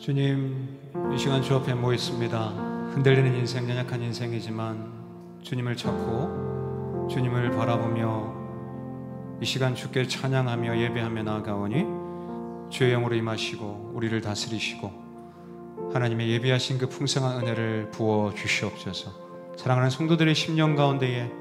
주님, 이 시간 주 앞에 모였습니다. 흔들리는 인생, 연약한 인생이지만 주님을 찾고 주님을 바라보며 이 시간 주께 찬양하며 예배하며 나아가오니 주의 영으로 임하시고 우리를 다스리시고 하나님의 예비하신 그 풍성한 은혜를 부어 주시옵소서. 사랑하는 성도들의 심령 가운데에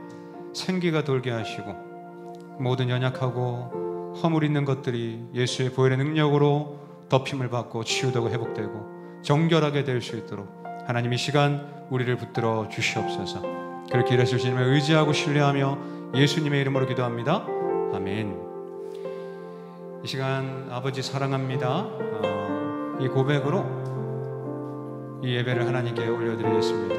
생기가 돌게 하시고 모든 연약하고 허물 있는 것들이 예수의 보혈의 능력으로 덮임을 받고 치유되고 회복되고 정결하게 될 수 있도록 하나님 이 시간 우리를 붙들어 주시옵소서. 그렇게 일하실 주님을 의지하고 신뢰하며 예수님의 이름으로 기도합니다. 아멘. 이 시간 아버지 사랑합니다. 이 고백으로 이 예배를 하나님께 올려드리겠습니다.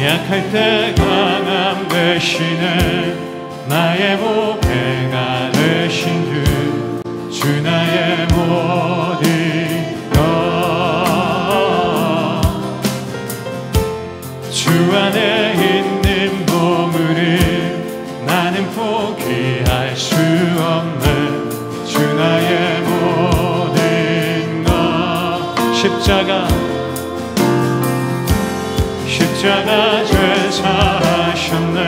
약할 때 강함 되시네. 나의 보배가 되신 주 나의 모든 것. 주 안에 있는 보물을 나는 포기할 수 없네. 주 나의 모든 것. 십자가 십자가 제사하셨네.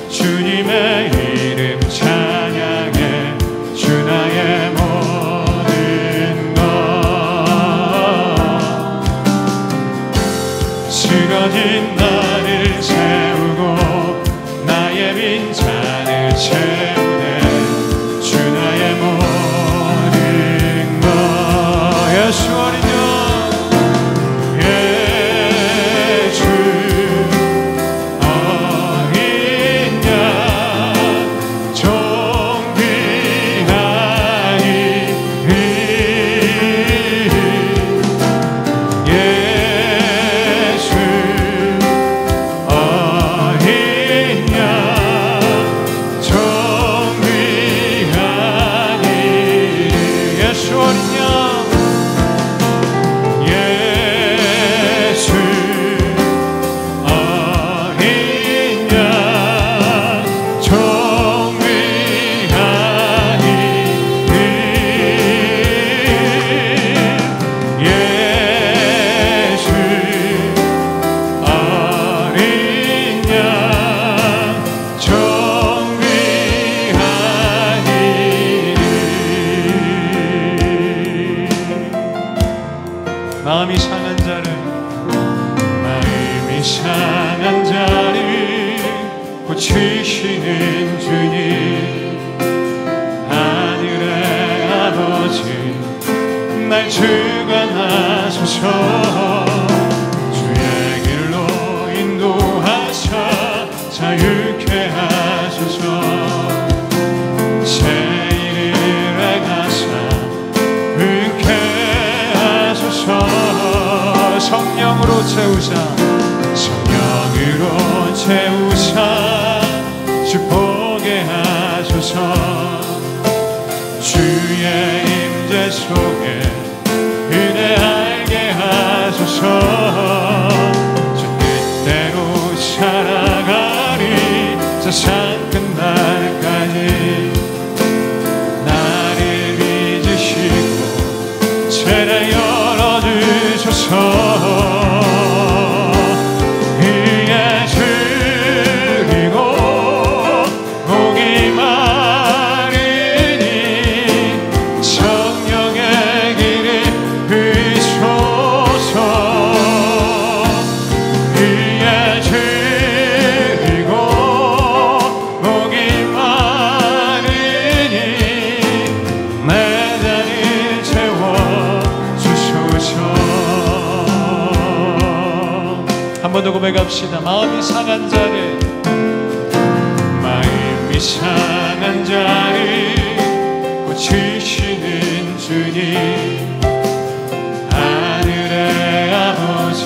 주님의 이름 찬양해. 주 나의 모든 것. 쓰러진 나를 세우고 나의 빈잔을 채우네. 주 나의 모든 것. 예수 어린 양, 예수 어린 양, 존귀하니 예수 어린 양, 존귀하니 예수 어린 양, 예수 어린 양, 존귀하니 예수 어린 양, 존귀하니. 마음이 상한 자를, 마음이 상한 자를 고치시는 주님, 하늘의 아버지 날 주관하소서. 주의 길로 인도하사 자유케 하소서. 새 일을 행하사 은케 하소서. 성령으로 채우사, 성령으로 채우사 축복해 하소서. 주의 임재 속에 은혜 알게 하소서. 주 뜻대로 살아가리 세상 끝날까지. 나를 빚으시고 세례 열어주소서. 이에 줄이고 목이 마르니 성령의 길을 비소서. 이에 줄이고 목이 마르니 내 잔을 채워주소서. 한 번 더 고백합시다. 마음이 상한 자를, 마음이 상한 자를 고치시는 주님, 하늘의 아버지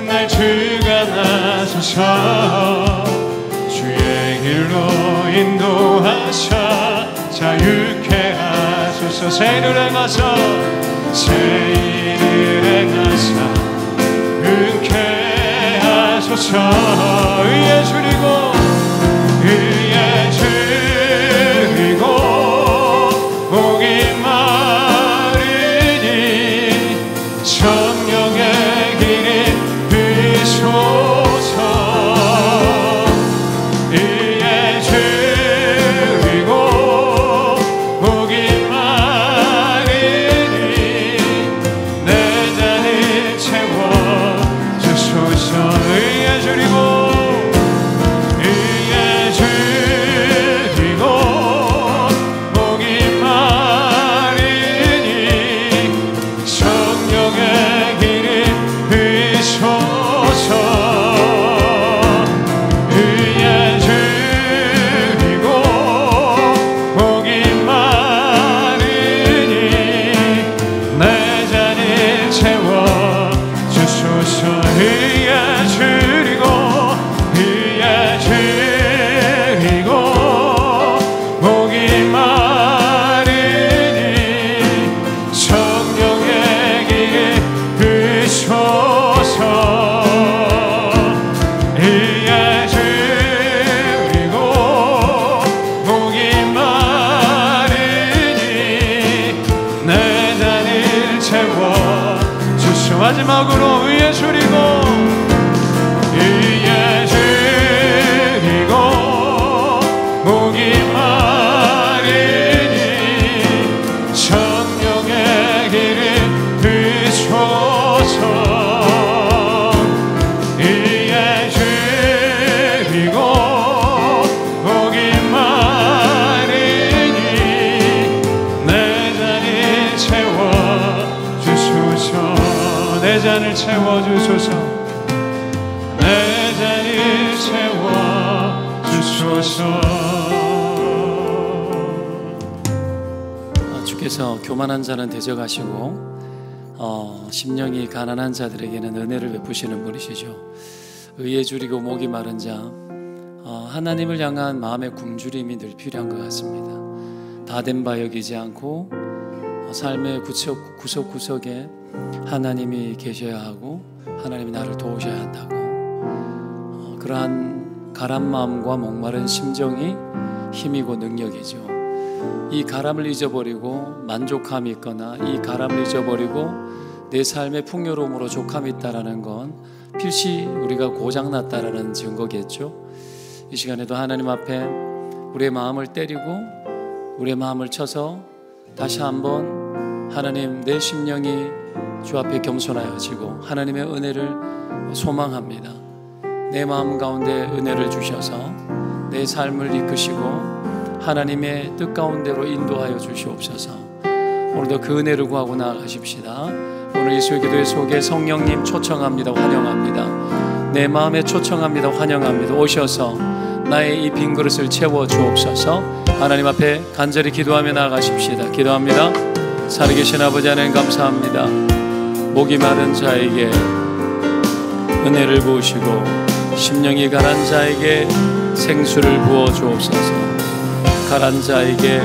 날 주관하소서. 주의 길로 인도하사 자유케 하소서. 새 일을 행하사, 새 일을 행하사 은케 하소서. 의에 줄이고, 의에 줄이고 목이 마르니 성령의 길을 비소서. 의에 줄이고 목이 마르니 내 잔을 채워주소서. 의에 줄이고, 의에 줄이고 목이 마르니 성령의 길을 비소서. 의에 줄이고 목이 마르니 내 잔을 채워주소서. 의에 줄이고, 의에 줄이고 목이 마르니 성령의 길을 비소서. 의에 줄이고 목이 마르니 내 잔을 채워주소서. 마지막으로 의에 줄이고, 내 잔을 채워주소서. 내 잔을 채워주소서. 주께서 교만한 자는 대적하시고 심령이 가난한 자들에게는 은혜를 베푸시는 분이시죠. 의에 줄이고 목이 마른 자, 하나님을 향한 마음의 굶주림이 늘 필요한 것 같습니다. 다 된 바 여기지 않고 삶의 구석구석에 하나님이 계셔야 하고 하나님이 나를 도우셔야 한다고, 그러한 가란 마음과 목마른 심정이 힘이고 능력이죠. 이 가람을 잊어버리고 만족함이 있거나 이 가람을 잊어버리고 내 삶의 풍요로움으로 족함이 있다는 건 필시 우리가 고장났다라는 증거겠죠. 이 시간에도 하나님 앞에 우리의 마음을 때리고 우리의 마음을 쳐서 다시 한번 하나님, 내 심령이 주 앞에 겸손하여지고 하나님의 은혜를 소망합니다. 내 마음 가운데 은혜를 주셔서 내 삶을 이끄시고 하나님의 뜻 가운데로 인도하여 주시옵소서. 오늘도 그 은혜를 구하고 나아가십시다. 오늘 예수의 기도의 속에 성령님 초청합니다. 환영합니다. 내 마음에 초청합니다. 환영합니다. 오셔서 나의 이 빈 그릇을 채워 주옵소서. 하나님 앞에 간절히 기도하며 나아가십시다. 기도합니다. 살아계신 아버지 하나님 감사합니다. 목이 마른 자에게 은혜를 부으시고 심령이 가난 자에게 생수를 부어 주옵소서. 가난 자에게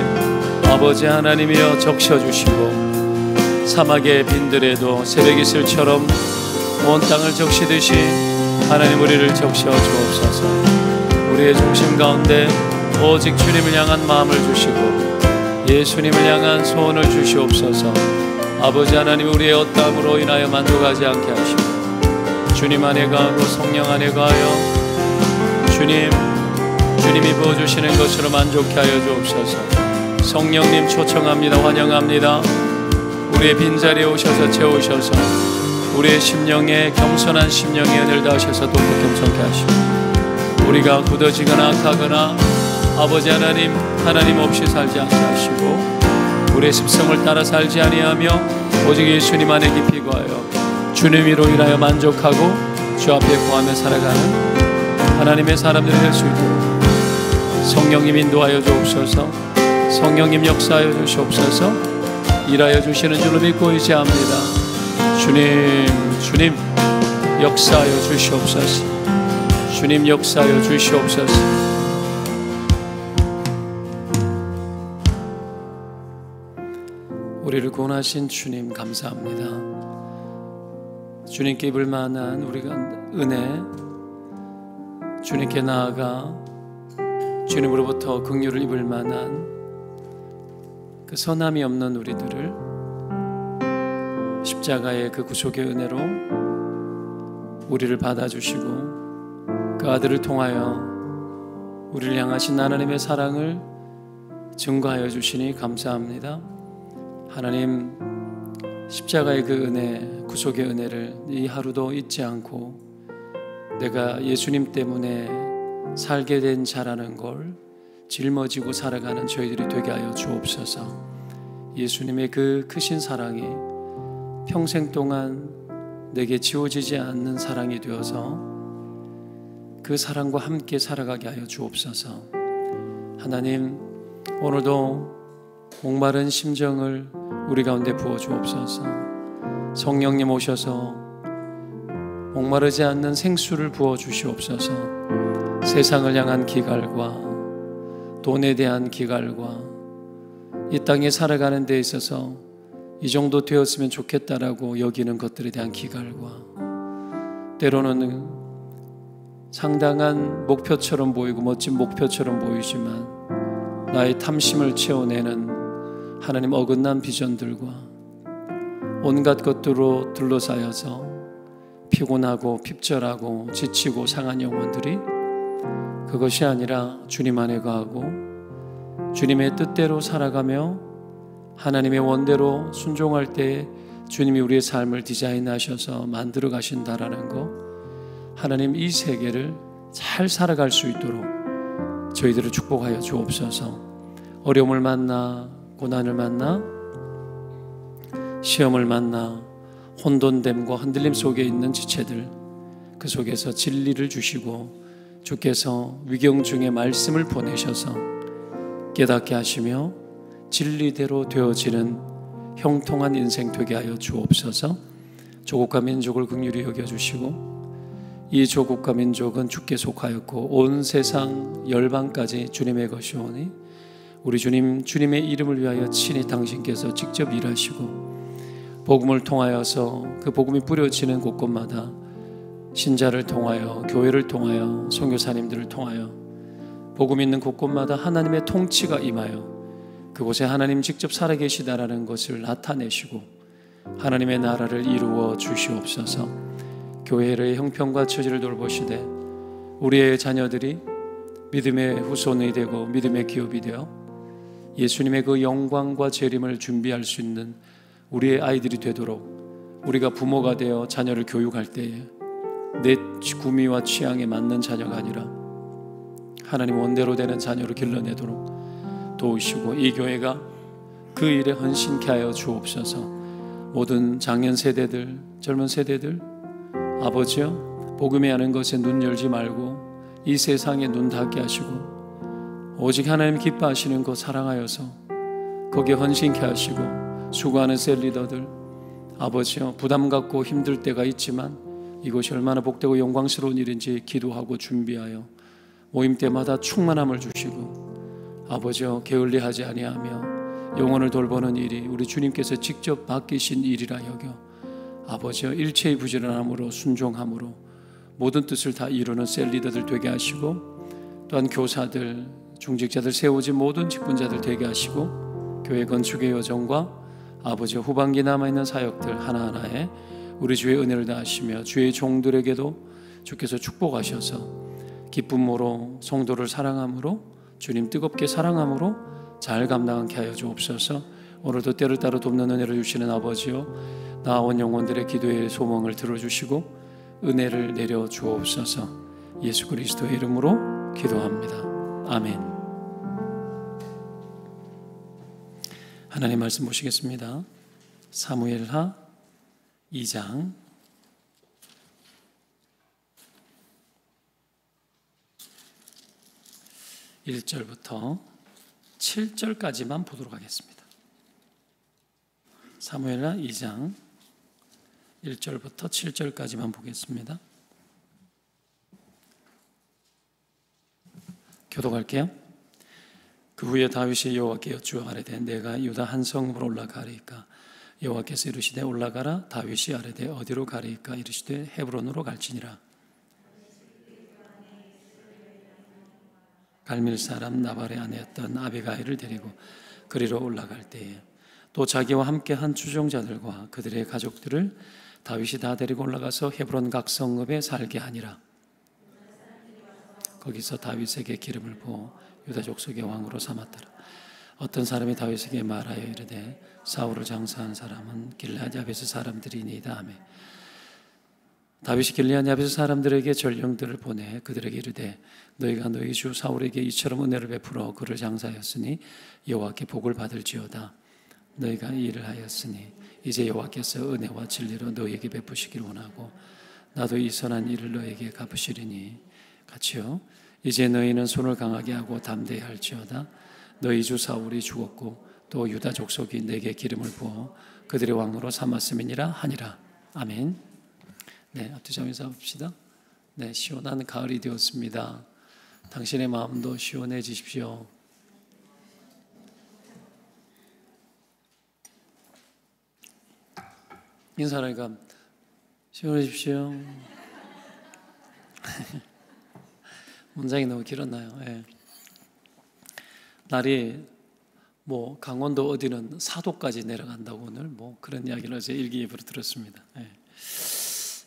아버지 하나님이여 적셔주시고 사막의 빈들에도 새벽 이슬처럼 온 땅을 적시듯이 하나님 우리를 적셔 주옵소서. 우리의 중심 가운데 오직 주님을 향한 마음을 주시고 예수님을 향한 소원을 주시옵소서. 아버지 하나님, 우리의 어떠함으로 인하여 만족하지 않게 하시고 주님 안에 가고 성령 안에 가하여 주님이 부어주시는 것으로 만족해 하여 주옵소서. 성령님 초청합니다. 환영합니다. 우리의 빈자리에 오셔서 채우셔서 우리의 심령에 겸손한 심령에 은혜를 다하셔서 돕고 겸손케 하시고 우리가 굳어지거나 악하거나 아버지 하나님 없이 살지 않게 하시고 우리의 습성을 따라 살지 아니하며 오직 예수님 안에 깊이 거하여 주님으로 인하여 만족하고 주 앞에 구하며 살아가는 하나님의 사람들이 될 수 있도록 성령님 인도하여 주옵소서. 성령님 역사하여 주시옵소서. 일하여 주시는 줄로 믿고 의지합니다. 주님 역사하여 주시옵소서. 주님 역사하여 주시옵소서. 우리를 구원하신 주님 감사합니다. 주님께 입을 만한 우리가 은혜, 주님께 나아가 주님으로부터 긍휼을 입을 만한 그 선함이 없는 우리들을 십자가의 그 구속의 은혜로 우리를 받아주시고 그 아들을 통하여 우리를 향하신 하나님의 사랑을 증거하여 주시니 감사합니다. 하나님, 십자가의 그 은혜, 구속의 은혜를 이 하루도 잊지 않고 내가 예수님 때문에 살게 된 자라는 걸 짊어지고 살아가는 저희들이 되게 하여 주옵소서. 예수님의 그 크신 사랑이 평생 동안 내게 지워지지 않는 사랑이 되어서 그 사랑과 함께 살아가게 하여 주옵소서. 하나님, 오늘도 목마른 심정을 우리 가운데 부어 주옵소서. 성령님 오셔서 목마르지 않는 생수를 부어 주시옵소서. 세상을 향한 기갈과 돈에 대한 기갈과 이 땅에 살아가는 데 있어서 이 정도 되었으면 좋겠다라고 여기는 것들에 대한 기갈과 때로는 상당한 목표처럼 보이고 멋진 목표처럼 보이지만 나의 탐심을 채워내는 하나님 어긋난 비전들과 온갖 것들로 둘러싸여서 피곤하고 핍절하고 지치고 상한 영혼들이 그것이 아니라 주님 안에 거하고 주님의 뜻대로 살아가며 하나님의 원대로 순종할 때 주님이 우리의 삶을 디자인하셔서 만들어 가신다라는 거, 하나님 이 세계를 잘 살아갈 수 있도록 저희들을 축복하여 주옵소서. 어려움을 만나 고난을 만나 시험을 만나 혼돈됨과 흔들림 속에 있는 지체들, 그 속에서 진리를 주시고 주께서 위경 중에 말씀을 보내셔서 깨닫게 하시며 진리대로 되어지는 형통한 인생 되게 하여 주옵소서. 조국과 민족을 긍휼히 여겨주시고 이 조국과 민족은 주께 속하였고 온 세상 열방까지 주님의 것이오니 우리 주님, 주님의 이름을 위하여 친히 당신께서 직접 일하시고 복음을 통하여서 그 복음이 뿌려지는 곳곳마다 신자를 통하여, 교회를 통하여, 선교사님들을 통하여 복음 있는 곳곳마다 하나님의 통치가 임하여 그곳에 하나님 직접 살아계시다라는 것을 나타내시고 하나님의 나라를 이루어 주시옵소서. 교회의 형편과 처지를 돌보시되 우리의 자녀들이 믿음의 후손이 되고 믿음의 기업이 되어 예수님의 그 영광과 재림을 준비할 수 있는 우리의 아이들이 되도록 우리가 부모가 되어 자녀를 교육할 때에 내 구미와 취향에 맞는 자녀가 아니라 하나님 원대로 되는 자녀를 길러내도록 도우시고 이 교회가 그 일에 헌신케 하여 주옵소서. 모든 장년 세대들, 젊은 세대들, 아버지여, 복음에 아는 것에 눈 열지 말고 이 세상에 눈 닫게 하시고 오직 하나님 기뻐하시는 것 사랑하여서 거기에 헌신케 하시고 수고하는 셀리더들, 아버지여, 부담 갖고 힘들 때가 있지만 이것이 얼마나 복되고 영광스러운 일인지 기도하고 준비하여 모임 때마다 충만함을 주시고 아버지여, 게을리하지 아니하며 영혼을 돌보는 일이 우리 주님께서 직접 맡기신 일이라 여겨 아버지여, 일체의 부지런함으로 순종함으로 모든 뜻을 다 이루는 셀리더들 되게 하시고 또한 교사들, 중직자들 세우지 모든 직분자들 되게 하시고 교회 건축의 여정과 아버지여 후반기 남아있는 사역들 하나하나에 우리 주의 은혜를 다하시며 주의 종들에게도 주께서 축복하셔서 기쁨으로 성도를 사랑함으로 주님 뜨겁게 사랑함으로 잘 감당하게 하여 주옵소서. 오늘도 때를 따라 돕는 은혜를 주시는 아버지여, 나아온 영혼들의 기도의 소망을 들어주시고 은혜를 내려 주옵소서. 예수 그리스도의 이름으로 기도합니다. 아멘. 하나님 말씀 보시겠습니다. 사무엘하 2장 1절부터 7절까지만 보도록 하겠습니다. 사무엘하 2장 1절부터 7절까지만 보겠습니다. 교독할게요. 그 후에 다윗이 여호와께 여쭈어 아뢰되 내가 유다 한 성읍으로 올라가리이까? 여호와께서 이르시되 올라가라. 다윗이 아뢰되 어디로 가리이까? 이르시되 헤브론으로 갈지니라. 갈밀 사람 나발의 아내였던 아비가일을 데리고 그리로 올라갈 때에 또 자기와 함께 한 추종자들과 그들의 가족들을 다윗이 다 데리고 올라가서 헤브론 각 성읍에 살게 하니라. 거기서 다윗에게 기름을 부어 유다 족속의 왕으로 삼았더라. 어떤 사람이 다윗에게 말하여 이르되 사울을 장사한 사람은 길르앗 야베스 사람들이니이다 하매 다윗이 길르앗 야베스 사람들에게 전령들을 보내 그들에게 이르되 너희가 너희 주 사울에게 이처럼 은혜를 베풀어 그를 장사하였으니 여호와께 복을 받을지어다. 너희가 이 일을 하였으니 이제 여호와께서 은혜와 진리로 너희에게 베푸시길 원하고 나도 이 선한 일을 너희에게 갚으시리니 같이요. 이제 너희는 손을 강하게 하고 담대히 할지어다. 너희 주 사울이 죽었고 또 유다 족속이 내게 기름을 부어 그들의 왕으로 삼았음이니라 하니라. 아멘. 네, 앞뒤 잠에서 봅시다. 네, 시원한 가을이 되었습니다. 당신의 마음도 시원해지십시오. 인사하니까 시원해지십시오. 문장이 너무 길었나요? 네. 날이 강원도 어디는 4도까지 내려간다고 오늘 그런 이야기를 어제 일기예보로 들었습니다. 네.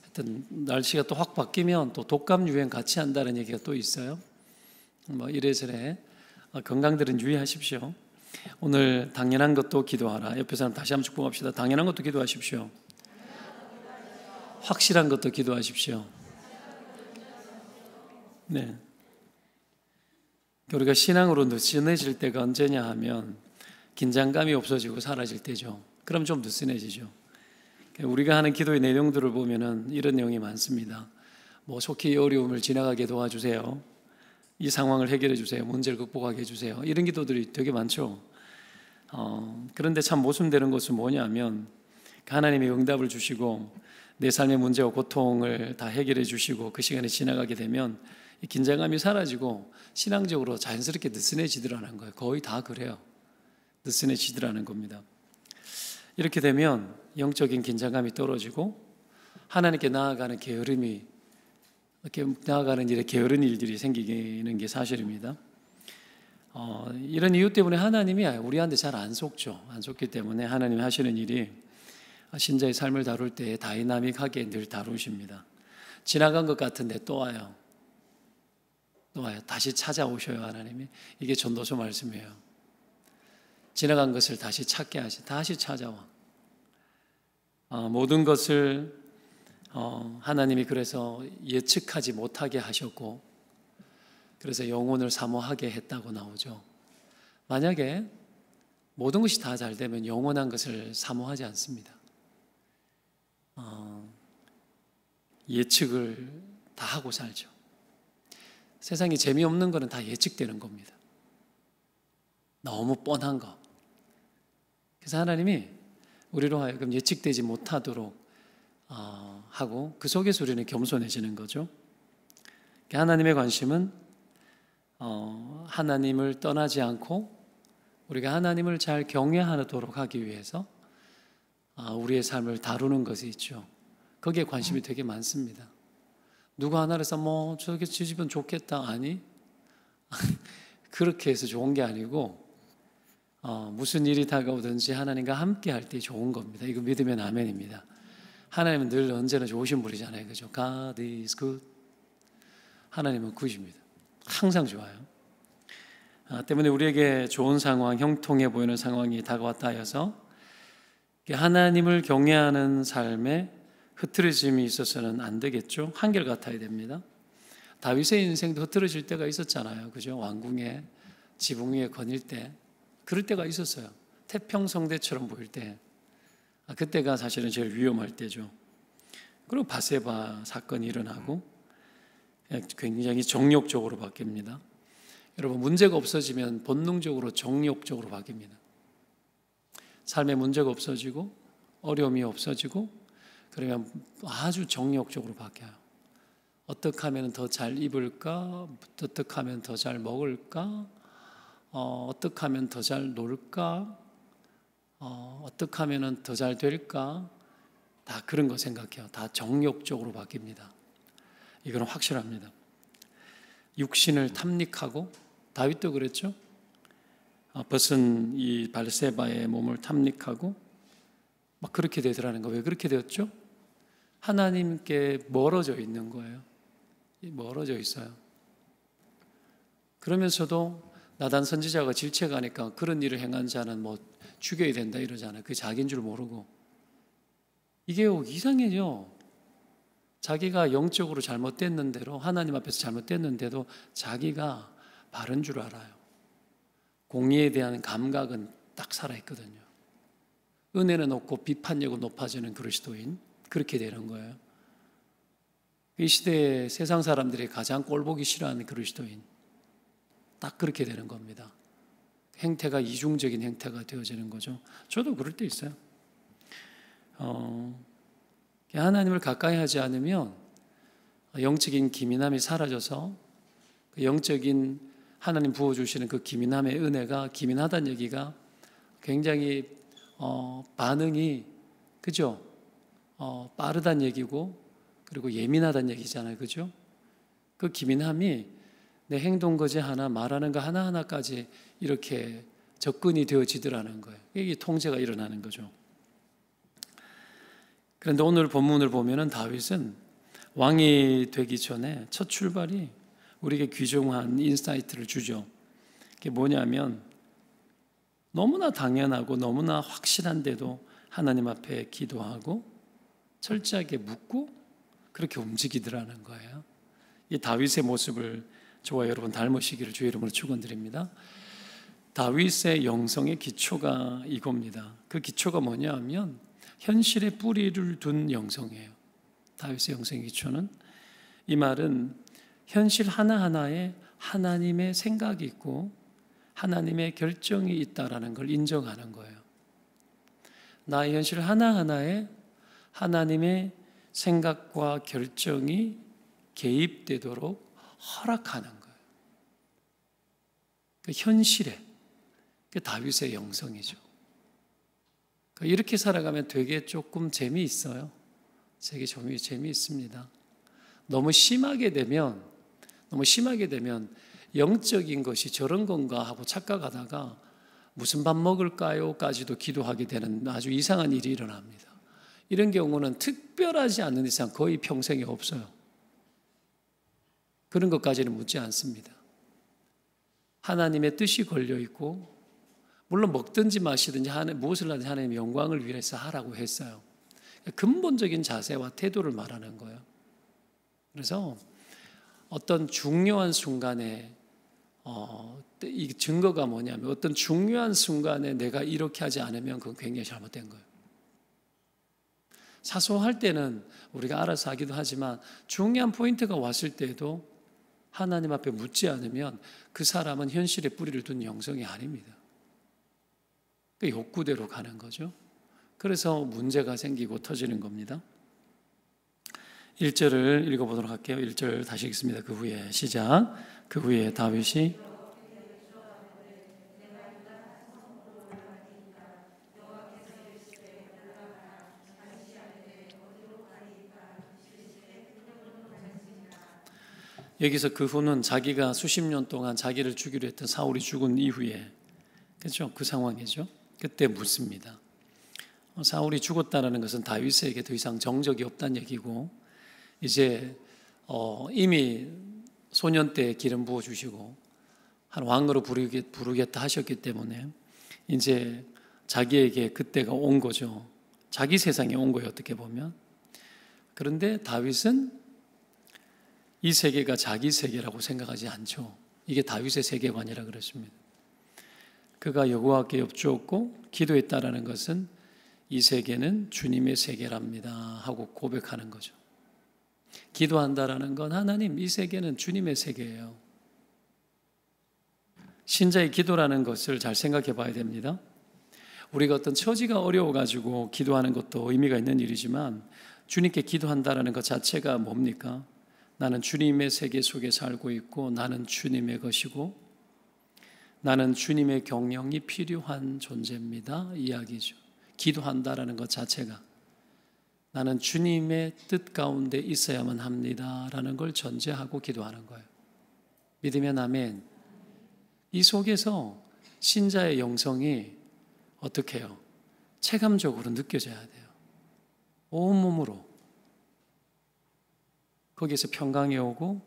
하여튼 날씨가 또 확 바뀌면 또 독감 유행 같이 한다는 얘기가 또 있어요. 이래저래 건강들은 유의하십시오. 오늘 당연한 것도 기도하라. 옆에 사람 다시 한번 축복합시다. 당연한 것도 기도하십시오. 확실한 것도 기도하십시오. 네. 우리가 신앙으로 느슨해질 때가 언제냐 하면 긴장감이 없어지고 사라질 때죠. 그럼 좀 느슨해지죠. 우리가 하는 기도의 내용들을 보면은 이런 내용이 많습니다. 뭐 속히 이 어려움을 지나가게 도와주세요. 이 상황을 해결해 주세요. 문제를 극복하게 해주세요. 이런 기도들이 되게 많죠. 그런데 참 모순되는 것은 뭐냐면 하나님이 응답을 주시고 내 삶의 문제와 고통을 다 해결해 주시고 그 시간이 지나가게 되면 이 긴장감이 사라지고 신앙적으로 자연스럽게 느슨해지더라는 거예요. 거의 다 그래요. 느슨해지더라는 겁니다. 이렇게 되면 영적인 긴장감이 떨어지고 하나님께 나아가는 게으름이 이렇게 나아가는 일에 게으른 일들이 생기는 게 사실입니다. 이런 이유 때문에 하나님이 우리한테 잘 안 속죠. 안 속기 때문에 하나님이 하시는 일이 신자의 삶을 다룰 때 다이나믹하게 늘 다루십니다. 지나간 것 같은데 또 와요. 또 와요. 다시 찾아오셔요, 하나님이. 이게 전도서 말씀이에요. 지나간 것을 다시 찾게 하시, 다시 찾아와. 모든 것을 하나님이 그래서 예측하지 못하게 하셨고, 그래서 영혼을 사모하게 했다고 나오죠. 만약에 모든 것이 다 잘 되면 영원한 것을 사모하지 않습니다. 예측을 다 하고 살죠. 세상에 재미없는 거는 다 예측되는 겁니다. 너무 뻔한 거. 그래서 하나님이 우리로 하여금 예측되지 못하도록 하고 그 속에서 우리는 겸손해지는 거죠. 하나님의 관심은 하나님을 떠나지 않고 우리가 하나님을 잘 경외하도록 하기 위해서 우리의 삶을 다루는 것이 있죠. 거기에 관심이 되게 많습니다. 누구 하나를 해서 뭐 저게 저 집은 좋겠다. 아니 그렇게 해서 좋은 게 아니고 무슨 일이 다가오든지 하나님과 함께 할 때 좋은 겁니다. 이거 믿으면 아멘입니다. 하나님은 늘 언제나 좋으신 분이잖아요. 그죠? God is good. 하나님은 굿입니다. 항상 좋아요. 때문에 우리에게 좋은 상황, 형통해 보이는 상황이 다가왔다 하여서 하나님을 경외하는 삶에 흐트러짐이 있어서는 안 되겠죠. 한결같아야 됩니다. 다윗의 인생도 흐트러질 때가 있었잖아요. 그죠? 왕궁에 지붕 위에 거닐 때 그럴 때가 있었어요. 태평성대처럼 보일 때 그때가 사실은 제일 위험할 때죠. 그리고 바세바 사건이 일어나고 굉장히 정욕적으로 바뀝니다. 여러분 문제가 없어지면 본능적으로 정욕적으로 바뀝니다. 삶에 문제가 없어지고 어려움이 없어지고 그러면 아주 정욕적으로 바뀌어요. 어떻게 하면 더 잘 입을까? 어떻게 하면 더 잘 먹을까? 어떻게 하면 더 잘 놀까? 어떻게 하면 더 잘 될까? 다 그런 거 생각해요. 다 정욕적으로 바뀝니다. 이건 확실합니다. 육신을 탐닉하고 다윗도 그랬죠. 벗은 이 발세바의 몸을 탐닉하고 막 그렇게 되더라는 거. 왜 그렇게 되었죠? 하나님께 멀어져 있는 거예요. 멀어져 있어요. 그러면서도 나단 선지자가 질책하니까 그런 일을 행한 자는 뭐 죽여야 된다 이러잖아요. 그게 자기인 줄 모르고. 이게 이상해요. 자기가 영적으로 잘못됐는 대로 하나님 앞에서 잘못됐는데도 자기가 바른 줄 알아요. 공의에 대한 감각은 딱 살아있거든요. 은혜는 없고 비판력은 높아지는 그리스도인, 그렇게 되는 거예요. 이 시대에 세상 사람들이 가장 꼴보기 싫어하는 그리스도인, 딱 그렇게 되는 겁니다. 행태가 이중적인 행태가 되어지는 거죠. 저도 그럴 때 있어요. 하나님을 가까이 하지 않으면 영적인 기민함이 사라져서 영적인 하나님 부어주시는 그 기민함의 은혜가, 기민하다는 얘기가 굉장히 반응이 그죠? 빠르다는 얘기고 그리고 예민하다는 얘기잖아요. 그죠? 그 기민함이 내 행동 거지 하나, 말하는 거 하나하나까지 이렇게 접근이 되어지더라는 거예요. 이게 통제가 일어나는 거죠. 그런데 오늘 본문을 보면은 다윗은 왕이 되기 전에 첫 출발이 우리에게 귀중한 인사이트를 주죠. 그게 뭐냐면 너무나 당연하고 너무나 확실한데도 하나님 앞에 기도하고 철저하게 묻고 그렇게 움직이더라는 거예요. 이 다윗의 모습을 저와 여러분 닮으시기를 주의 이름으로 축원드립니다. 다윗의 영성의 기초가 이겁니다. 그 기초가 뭐냐 하면 현실에 뿌리를 둔 영성이에요. 다윗의 영성의 기초는, 이 말은 현실 하나하나에 하나님의 생각이 있고 하나님의 결정이 있다라는 걸 인정하는 거예요. 나의 현실 하나하나에 하나님의 생각과 결정이 개입되도록 허락하는 거예요. 그 현실에, 그 다윗의 영성이죠. 이렇게 살아가면 되게 조금 재미있어요. 되게 재미있습니다. 너무 심하게 되면 영적인 것이 저런 건가 하고 착각하다가 무슨 밥 먹을까요? 까지도 기도하게 되는 아주 이상한 일이 일어납니다. 이런 경우는 특별하지 않는 이상 거의 평생에 없어요. 그런 것까지는 묻지 않습니다. 하나님의 뜻이 걸려있고, 물론 먹든지 마시든지 무엇을 하든지 하나님의 영광을 위해서 하라고 했어요. 근본적인 자세와 태도를 말하는 거예요. 그래서 어떤 중요한 순간에 이 증거가 뭐냐면, 어떤 중요한 순간에 내가 이렇게 하지 않으면 그건 굉장히 잘못된 거예요. 사소할 때는 우리가 알아서 하기도 하지만 중요한 포인트가 왔을 때도 하나님 앞에 묻지 않으면 그 사람은 현실에 뿌리를 둔 영성이 아닙니다. 그 욕구대로 가는 거죠. 그래서 문제가 생기고 터지는 겁니다. 1절을 읽어보도록 할게요. 1절 다시 읽습니다. 그 후에 시작. 그 후에 다윗이 여기서 그 후는 자기가 수십 년 동안 자기를 죽이려 했던 사울이 죽은 이후에, 그렇죠? 그 상황이죠. 그때 묻습니다. 사울이 죽었다는 것은 다윗에게 더 이상 정적이 없다는 얘기고, 이제 이미 소년 때 기름 부어주시고 한 왕으로 부르겠다 하셨기 때문에 이제 자기에게 그때가 온 거죠. 자기 세상에 온 거예요, 어떻게 보면. 그런데 다윗은 이 세계가 자기 세계라고 생각하지 않죠. 이게 다윗의 세계관이라 그랬습니다. 그가 여호와께 여쭈었고 기도했다라는 것은 이 세계는 주님의 세계랍니다 하고 고백하는 거죠. 기도한다라는 건 하나님, 이 세계는 주님의 세계예요. 신자의 기도라는 것을 잘 생각해 봐야 됩니다. 우리가 어떤 처지가 어려워가지고 기도하는 것도 의미가 있는 일이지만, 주님께 기도한다라는 것 자체가 뭡니까? 나는 주님의 세계 속에 살고 있고, 나는 주님의 것이고, 나는 주님의 경영이 필요한 존재입니다. 이야기죠. 기도한다라는 것 자체가 나는 주님의 뜻 가운데 있어야만 합니다라는 걸 전제하고 기도하는 거예요. 믿으면 아멘. 이 속에서 신자의 영성이 어떻게 해요? 체감적으로 느껴져야 돼요. 온몸으로. 거기에서 평강이 오고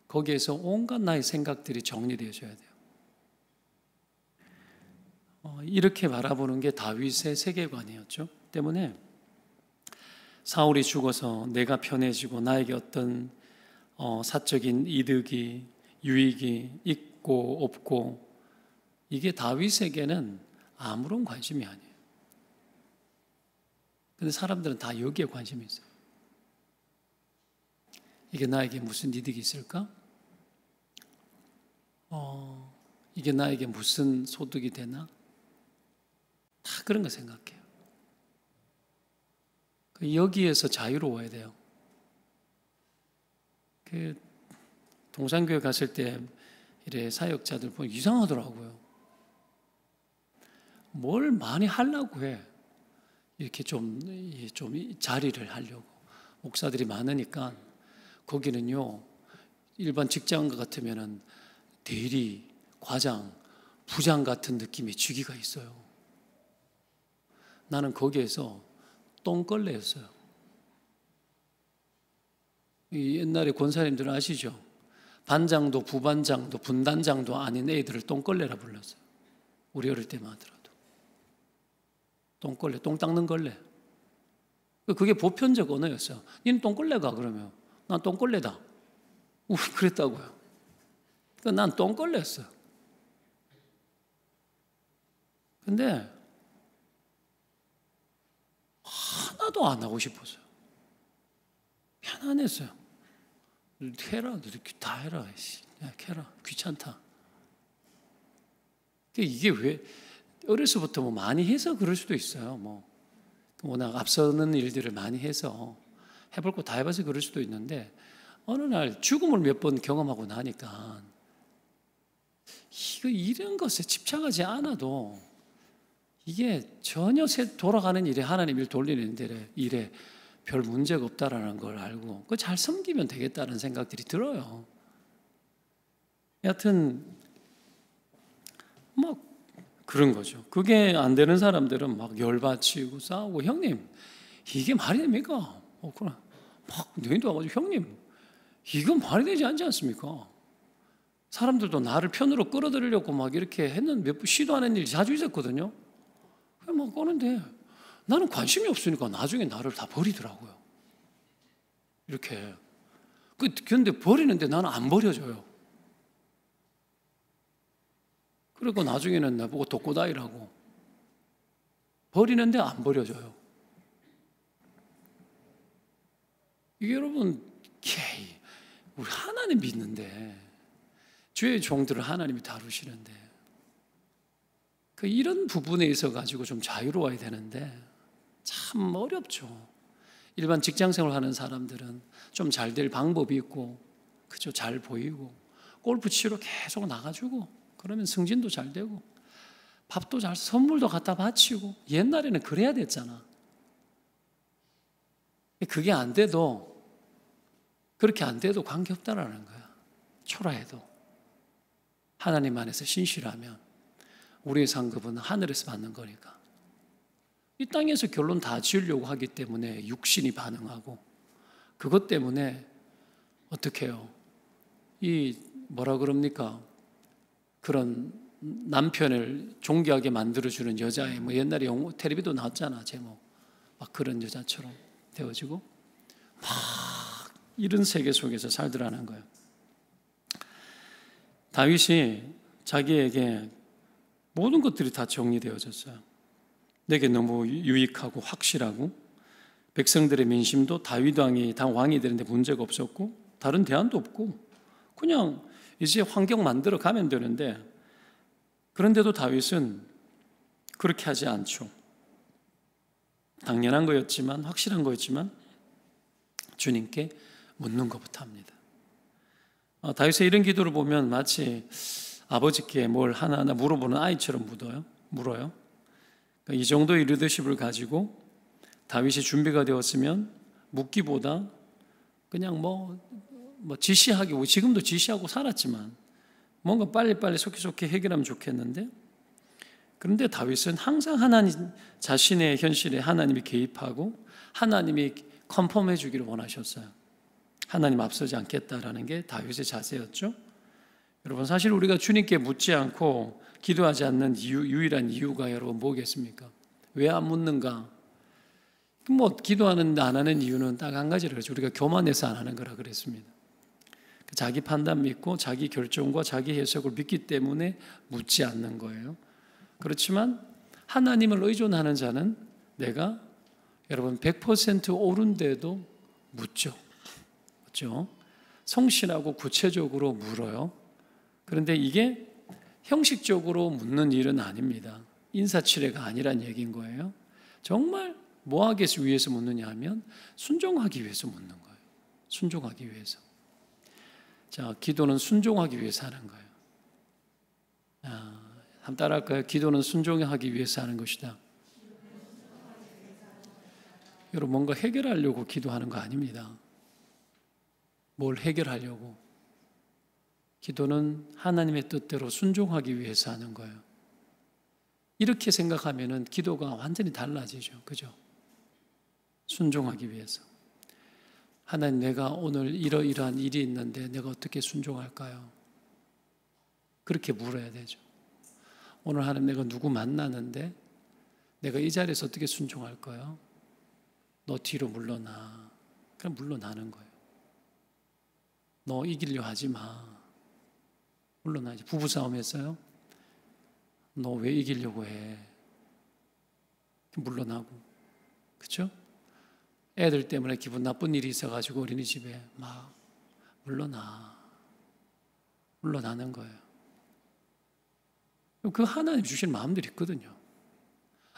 거기에서 온갖 나의 생각들이 정리되어져야 돼요. 이렇게 바라보는 게 다윗의 세계관이었죠. 때문에 사울이 죽어서 내가 편해지고 나에게 어떤 사적인 이득이, 유익이 있고 없고, 이게 다윗에게는 아무런 관심이 아니에요. 근데 사람들은 다 여기에 관심이 있어요. 이게 나에게 무슨 이득이 있을까? 이게 나에게 무슨 소득이 되나? 다 그런 거 생각해요. 여기에서 자유로워야 돼요. 그 동산교회 갔을 때 이래 사역자들 보면 이상하더라고요. 뭘 많이 하려고 해. 이렇게 좀 자리를 하려고. 목사들이 많으니까 거기는요, 일반 직장과 같으면은 대리, 과장, 부장 같은 느낌의 직위가 있어요. 나는 거기에서 똥걸레였어요. 옛날에 권사님들은 아시죠? 반장도 부반장도 분단장도 아닌 애들을 똥걸레라 불렀어요. 우리 어릴 때만 하더라도. 똥걸레, 똥 닦는 걸레. 그게 보편적 언어였어요. 니는 똥걸레가 그러면 난 똥걸레다. 그랬다고요. 그러니까 난 똥걸레였어요. 근데 하나도 안 하고 싶었어요. 편안했어요. 해라, 다 해라. 야, 해라. 귀찮다. 이게 왜 어려서부터 뭐 많이 해서 그럴 수도 있어요. 뭐 워낙 앞서는 일들을 많이 해서 해볼 거 다 해봐서 그럴 수도 있는데 어느 날 죽음을 몇 번 경험하고 나니까 이런 것에 집착하지 않아도 이게 전혀 돌아가는 일에 하나님 일 돌리는 일에 별 문제가 없다라는 걸 알고 그 잘 섬기면 되겠다는 생각들이 들어요. 여하튼 막 그런 거죠. 그게 안 되는 사람들은 막 열받치고 싸우고 형님 이게 말이 됩니까? 그럼 막 너희도 와가지고 형님 이건 말이 되지 않지 않습니까? 사람들도 나를 편으로 끌어들이려고 막 이렇게 했는 몇 번 시도하는 일이 자주 있었거든요. 막 꺼는데 나는 관심이 없으니까 나중에 나를 다 버리더라고요. 이렇게. 그런데 버리는데 나는 안 버려져요. 그리고 나중에는 나보고 독고다이라고. 버리는데 안 버려져요. 이게 여러분, 우리 하나님 믿는데, 주의 종들을 하나님이 다루시는데, 이런 부분에 있어 가지고 좀 자유로워야 되는데, 참 어렵죠. 일반 직장생활 하는 사람들은 좀 잘 될 방법이 있고, 그죠? 잘 보이고, 골프 치러 계속 나가주고, 그러면 승진도 잘 되고, 밥도 잘, 선물도 갖다 바치고, 옛날에는 그래야 됐잖아. 그게 안 돼도, 그렇게 안 돼도 관계없다라는 거야. 초라해도. 하나님 안에서 신실하면, 우리의 상급은 하늘에서 받는 거니까. 이 땅에서 결론 다 지으려고 하기 때문에 육신이 반응하고, 그것 때문에 어떻게 해요? 뭐라 그럽니까? 그런 남편을 존귀하게 만들어주는 여자의 뭐 옛날에 텔레비도 나왔잖아, 제목. 막 그런 여자처럼 되어지고, 막 이런 세계 속에서 살더라는 거예요. 다윗이 자기에게 모든 것들이 다 정리되어졌어요. 내게 너무 유익하고 확실하고 백성들의 민심도 다윗 왕이 왕이 되는데 문제가 없었고 다른 대안도 없고 그냥 이제 환경 만들어 가면 되는데 그런데도 다윗은 그렇게 하지 않죠. 당연한 거였지만 확실한 거였지만 주님께 묻는 것부터 합니다. 다윗의 이런 기도를 보면 마치 아버지께 뭘 하나하나 물어보는 아이처럼 물어요. 이 정도의 리더십을 가지고 다윗이 준비가 되었으면 묻기보다 그냥 뭐 지시하기, 지금도 지시하고 살았지만 뭔가 빨리빨리 속히 해결하면 좋겠는데 그런데 다윗은 항상 하나님 자신의 현실에 하나님이 개입하고 하나님이 컨펌해 주기를 원하셨어요. 하나님 앞서지 않겠다라는 게 다윗의 자세였죠. 여러분 사실 우리가 주님께 묻지 않고 기도하지 않는 유일한 이유가 여러분 뭐겠습니까? 왜 안 묻는가? 기도하는 안 하는 이유는 딱 한 가지를 그랬죠. 우리가 교만해서 안 하는 거라 그랬습니다. 자기 판단 믿고 자기 결정과 자기 해석을 믿기 때문에 묻지 않는 거예요. 그렇지만 하나님을 의존하는 자는 내가 여러분 100% 옳은데도 묻죠. 그렇죠? 성실하고 구체적으로 물어요. 그런데 이게 형식적으로 묻는 일은 아닙니다. 인사치레가 아니란 얘기인 거예요. 정말 뭐 하기 위해서 묻느냐 하면 순종하기 위해서 묻는 거예요. 순종하기 위해서. 자, 기도는 순종하기 위해서 하는 거예요. 한번 따라할까요? 기도는 순종하기 위해서 하는 것이다. 여러분 뭔가 해결하려고 기도하는 거 아닙니다. 뭘 해결하려고. 기도는 하나님의 뜻대로 순종하기 위해서 하는 거예요. 이렇게 생각하면은 기도가 완전히 달라지죠. 그죠? 순종하기 위해서. 하나님, 내가 오늘 이러이러한 일이 있는데 내가 어떻게 순종할까요? 그렇게 물어야 되죠. 오늘 하나님 내가 누구 만나는데 내가 이 자리에서 어떻게 순종할까요? 너 뒤로 물러나. 그럼 물러나는 거예요. 너 이기려 하지 마. 물러나지. 부부싸움 했어요? 너 왜 이기려고 해? 물러나고. 그렇죠? 애들 때문에 기분 나쁜 일이 있어가지고 어린이집에 막 물러나는 거예요. 그 하나님 주신 마음들이 있거든요.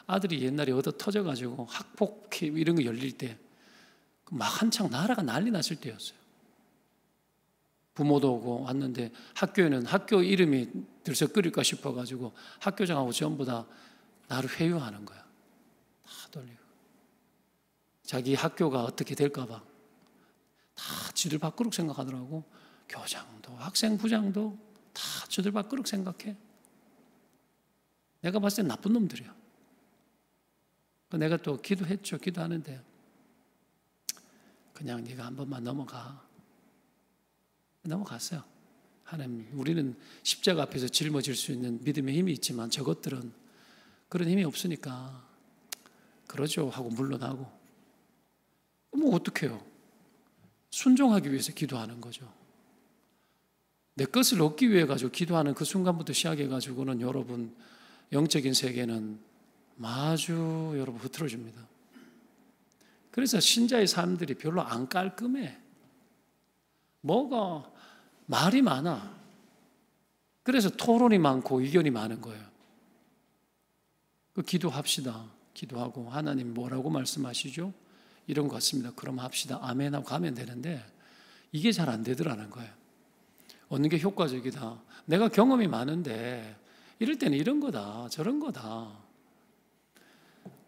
아들이 옛날에 얻어 터져가지고 학폭 이런 거 열릴 때 막 한창 나라가 난리 났을 때였어요. 부모도 오고 왔는데 학교에는 학교 이름이 들썩거릴까 싶어가지고 학교장하고 전부 다 나를 회유하는 거야. 다 돌리고. 자기 학교가 어떻게 될까봐 다 지들 밖으로 생각하더라고. 교장도 학생부장도 다 지들 밖으로 생각해. 내가 봤을 땐 나쁜 놈들이야. 내가 또 기도했죠. 기도하는데 그냥 네가 한 번만 넘어갔어요. 하나님, 우리는 십자가 앞에서 짊어질 수 있는 믿음의 힘이 있지만 저것들은 그런 힘이 없으니까 그러죠 하고 물러나고. 뭐 어떡해요. 순종하기 위해서 기도하는 거죠. 내 것을 얻기 위해 가지고 기도하는 그 순간부터 시작해 가지고는 여러분 영적인 세계는 아주 여러분 흐트러집니다. 그래서 신자의 삶들이 별로 안 깔끔해. 뭐가 말이 많아. 그래서 토론이 많고 의견이 많은 거예요. 기도합시다. 기도하고 하나님 뭐라고 말씀하시죠? 이런 것 같습니다. 그럼 합시다. 아멘 하고 가면 되는데 이게 잘 안 되더라는 거예요. 어느 게 효과적이다. 내가 경험이 많은데 이럴 때는 이런 거다. 저런 거다.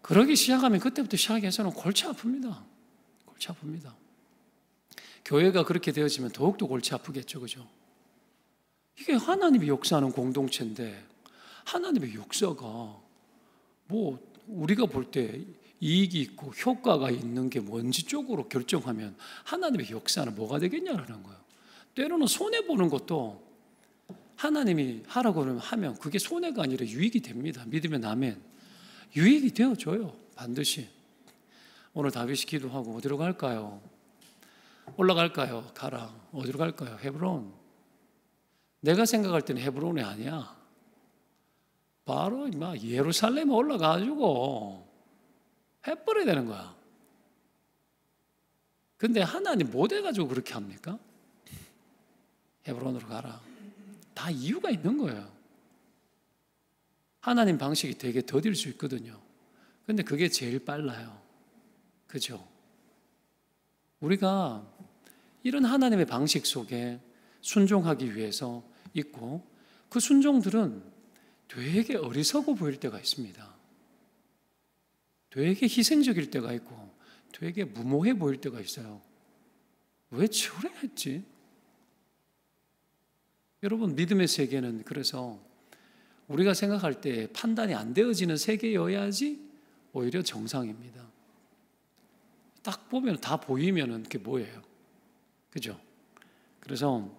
그러기 시작하면 그때부터 시작해서는 골치 아픕니다. 골치 아픕니다. 교회가 그렇게 되어지면 더욱더 골치 아프겠죠. 그죠? 이게 하나님이 역사하는 공동체인데 하나님의 역사가 뭐 우리가 볼 때 이익이 있고 효과가 있는 게 뭔지 쪽으로 결정하면 하나님의 역사는 뭐가 되겠냐라는 거예요. 때로는 손해보는 것도 하나님이 하라고 하면 그게 손해가 아니라 유익이 됩니다. 믿으면 아멘. 유익이 되어줘요. 반드시. 오늘 다윗이 기도하고 어디로 갈까요? 올라갈까요? 가라. 어디로 갈까요? 헤브론. 내가 생각할 때는 헤브론이 아니야. 바로 예루살렘에 올라가지고 해버려야 되는 거야. 근데 하나님 못 해가지고 그렇게 합니까? 헤브론으로 가라. 다 이유가 있는 거예요. 하나님 방식이 되게 더딜 수 있거든요. 근데 그게 제일 빨라요. 그죠? 우리가 이런 하나님의 방식 속에 순종하기 위해서 있고 그 순종들은 되게 어리석어 보일 때가 있습니다. 되게 희생적일 때가 있고 되게 무모해 보일 때가 있어요. 왜 저래 했지? 여러분 믿음의 세계는 그래서 우리가 생각할 때 판단이 안 되어지는 세계여야지 오히려 정상입니다. 딱 보면 다 보이면은 그게 뭐예요? 그죠? 그래서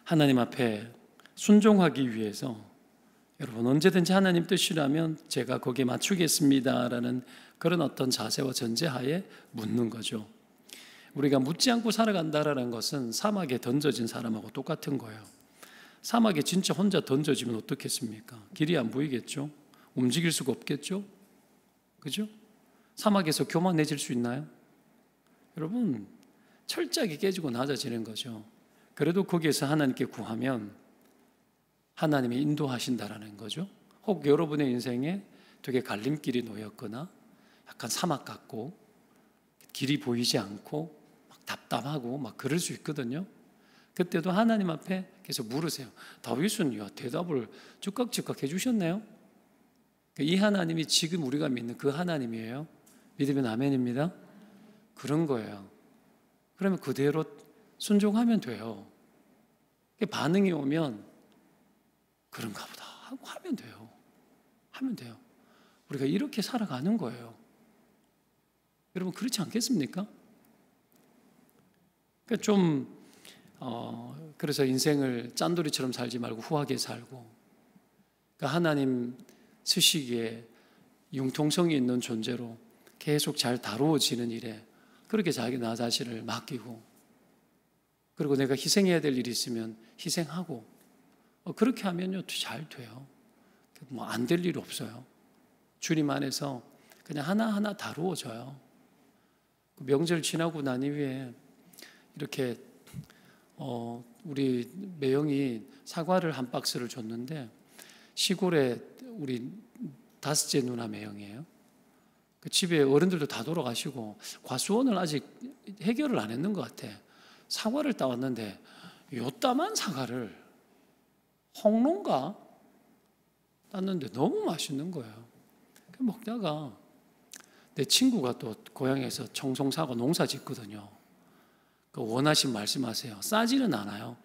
하나님 앞에 순종하기 위해서 여러분 언제든지 하나님 뜻이라면 제가 거기에 맞추겠습니다라는 그런 어떤 자세와 전제하에 묻는 거죠. 우리가 묻지 않고 살아간다라는 것은 사막에 던져진 사람하고 똑같은 거예요. 사막에 진짜 혼자 던져지면 어떻겠습니까? 길이 안 보이겠죠? 움직일 수가 없겠죠? 그죠? 사막에서 교만해질 수 있나요? 여러분, 철저하게 깨지고 낮아지는 거죠. 그래도 거기에서 하나님께 구하면 하나님이 인도하신다라는 거죠. 혹 여러분의 인생에 되게 갈림길이 놓였거나 약간 사막 같고 길이 보이지 않고 막 답답하고 막 그럴 수 있거든요. 그때도 하나님 앞에 계속 물으세요. 다윗은 대답을 즉각 해주셨네요. 이 하나님이 지금 우리가 믿는 그 하나님이에요. 믿으면 아멘입니다. 그런 거예요. 그러면 그대로 순종하면 돼요. 반응이 오면 그런가 보다 하고 하면 돼요. 하면 돼요. 우리가 이렇게 살아가는 거예요. 여러분 그렇지 않겠습니까? 그러니까 좀 그래서 인생을 짠돌이처럼 살지 말고 후하게 살고, 그러니까 하나님 쓰시기에 융통성이 있는 존재로 계속 잘 다루어지는 일에 그렇게 나 자신을 맡기고, 그리고 내가 희생해야 될 일이 있으면 희생하고, 그렇게 하면요 잘 돼요. 뭐 안 될 일 없어요. 주님 안에서 그냥 하나하나 다루어져요. 명절 지나고 난 이후에 이렇게 우리 매형이 사과를 한 박스를 줬는데, 시골에 우리 다섯째 누나 매형이에요. 그 집에 어른들도 다 돌아가시고 과수원을 아직 해결을 안 했는 것 같아. 사과를 따왔는데 요따만 사과를 홍로인가 땄는데 너무 맛있는 거예요. 먹다가 내 친구가 또 고향에서 청송사과 농사 짓거든요. 그 원하신 말씀하세요. 싸지는 않아요.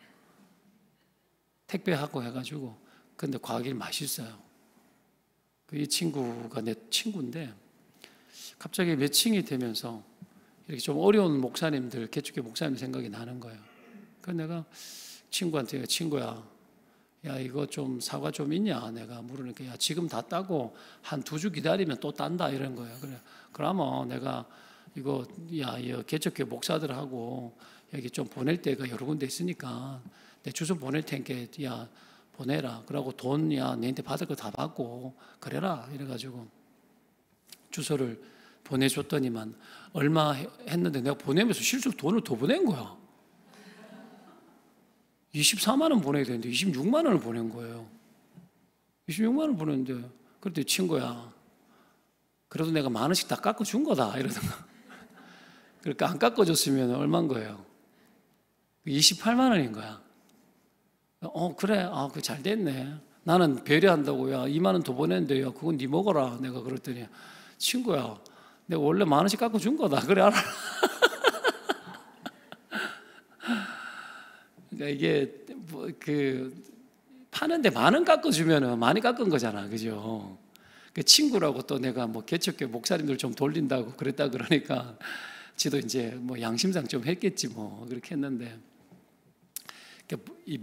택배하고 해가지고. 근데 과일 맛있어요. 이 친구가 내 친구인데 갑자기 매칭이 되면서 이렇게 좀 어려운 목사님들, 개척교 목사님 생각이 나는 거예요. 그래서 내가 친구한테, 친구야, 야 이거 좀 사과 좀 있냐? 내가 물으니까, 야 지금 다 따고 한 2주 기다리면 또 딴다 이런 거예요. 그래, 그러면 내가 이거 개척교 목사들하고 여기 좀 보낼 때가 여러 군데 있으니까 내 주소 보낼 테니까 야 보내라. 그러고 돈 너한테 받을 거 다 받고 그래라. 이래가지고 주소를 보내줬더니만 얼마 했는데 내가 보내면서 실제로 돈을 더 보낸 거야. 24만 원 보내야 되는데 26만 원을 보낸 거예요. 26만 원을 보냈는데, 그랬더니 친구야, 그래도 내가 10,000원씩 다 깎아준 거다 이러던가. 그러니까 안 깎아줬으면 얼마인 거예요? 28만 원인 거야. 그래, 그거 잘 됐네. 나는 배려한다고, 야 2만 원 더 보냈는데 야 그건 네 먹어라. 내가 그랬더니, 친구야, 내가 원래 10,000원씩 깎아준 거다. 그래 알아. 그러니까 이게 파는데 10,000원 깎아주면은 많이 깎은 거잖아, 그죠? 그 친구라고 또 내가 개척교 목사님들 좀 돌린다고 그랬다 그러니까 지도 이제 양심상 좀 했겠지 그렇게 했는데, 이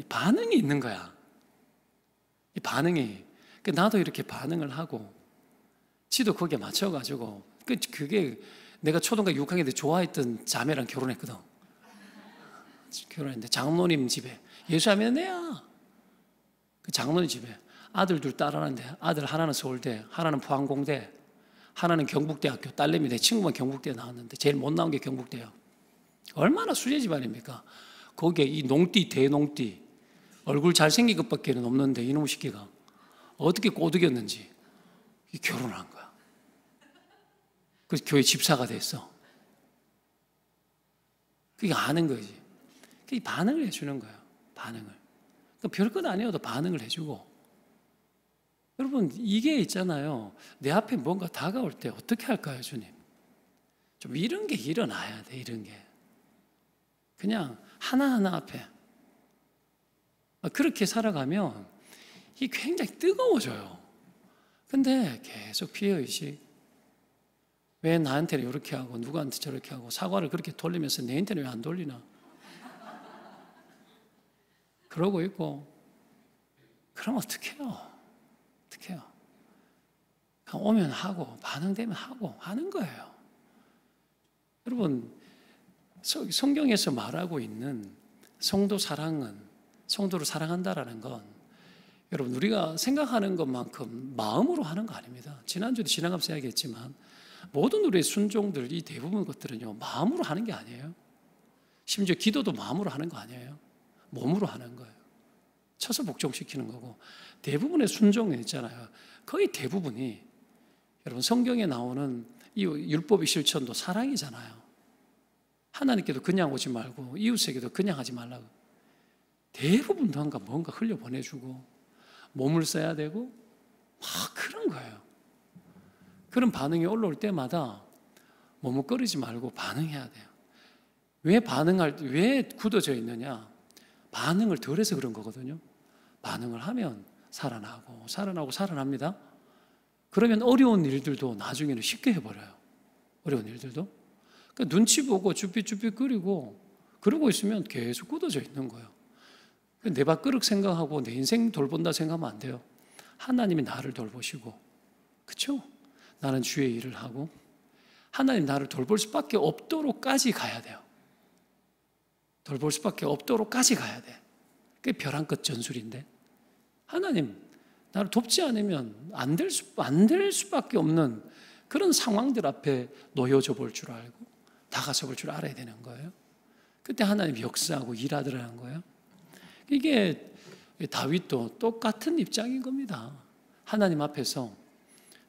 반응이 있는 거야. 이 반응이. 나도 이렇게 반응을 하고 지도 거기에 맞춰가지고 그게 내가 초등학교 6학년 때 좋아했던 자매랑 결혼했거든. 결혼했는데 장모님 집에, 예수하면 내야. 그 장모님 집에 아들 둘 딸 하나인데, 아들 하나는 서울대, 하나는 포항공대, 하나는 경북대학교. 딸내미 내 친구만 경북대 나왔는데 제일 못 나온 게 경북대야. 얼마나 수제 집안입니까? 거기에 이 농띠 대농띠, 얼굴 잘생긴 것밖에는 없는데 이놈의 새끼가 어떻게 꼬드겼는지 결혼한 거야. 그래서 교회 집사가 됐어. 그게 아는 거지. 그게 반응을 해주는 거예요. 반응을. 그러니까 별것 아니어도 반응을 해주고. 여러분, 이게 있잖아요. 내 앞에 뭔가 다가올 때 어떻게 할까요, 주님? 좀 이런 게 일어나야 돼, 이런 게. 그냥 하나하나 앞에. 그렇게 살아가면 이게 굉장히 뜨거워져요. 근데 계속 피해의식. 왜 나한테는 이렇게 하고 누구한테 저렇게 하고, 사과를 그렇게 돌리면서 내한테는 왜 안 돌리나? 그러고 있고. 그럼 어떡해요? 어떡해요? 오면 하고 반응되면 하고 하는 거예요. 여러분, 성경에서 말하고 있는 성도 사랑은, 성도를 사랑한다라는 건 여러분 우리가 생각하는 것만큼 마음으로 하는 거 아닙니다. 지난주도 지나가면서 이야기했지만 모든 우리의 순종들, 이 대부분 것들은요 마음으로 하는 게 아니에요. 심지어 기도도 마음으로 하는 거 아니에요. 몸으로 하는 거예요. 쳐서 복종시키는 거고, 대부분의 순종은 있잖아요. 거의 대부분이 여러분 성경에 나오는 이 율법의 실천도 사랑이잖아요. 하나님께도 그냥 오지 말고 이웃에게도 그냥 하지 말라고. 대부분 뭔가 흘려보내주고 몸을 써야 되고 막 그런 거예요. 그런 반응이 올라올 때마다 머뭇거리지 말고 반응해야 돼요. 왜 굳어져 있느냐? 반응을 덜해서 그런 거거든요. 반응을 하면 살아납니다. 그러면 어려운 일들도 나중에는 쉽게 해버려요. 어려운 일들도. 그러니까 눈치 보고 쭈삣쭈삣거리고 그러고 있으면 계속 굳어져 있는 거예요. 내 밥그릇 생각하고 내 인생 돌본다 생각하면 안 돼요. 하나님이 나를 돌보시고, 그렇죠? 나는 주의 일을 하고 하나님 나를 돌볼 수밖에 없도록까지 가야 돼요. 돌볼 수밖에 없도록까지 가야 돼. 그게 별 한 끗 전술인데, 하나님 나를 돕지 않으면 안 될 수밖에 없는 그런 상황들 앞에 놓여져 볼 줄 알고, 다가서볼 줄 알아야 되는 거예요. 그때 하나님이 역사하고 일하더라는 거예요. 이게 다윗도 똑같은 입장인 겁니다. 하나님 앞에서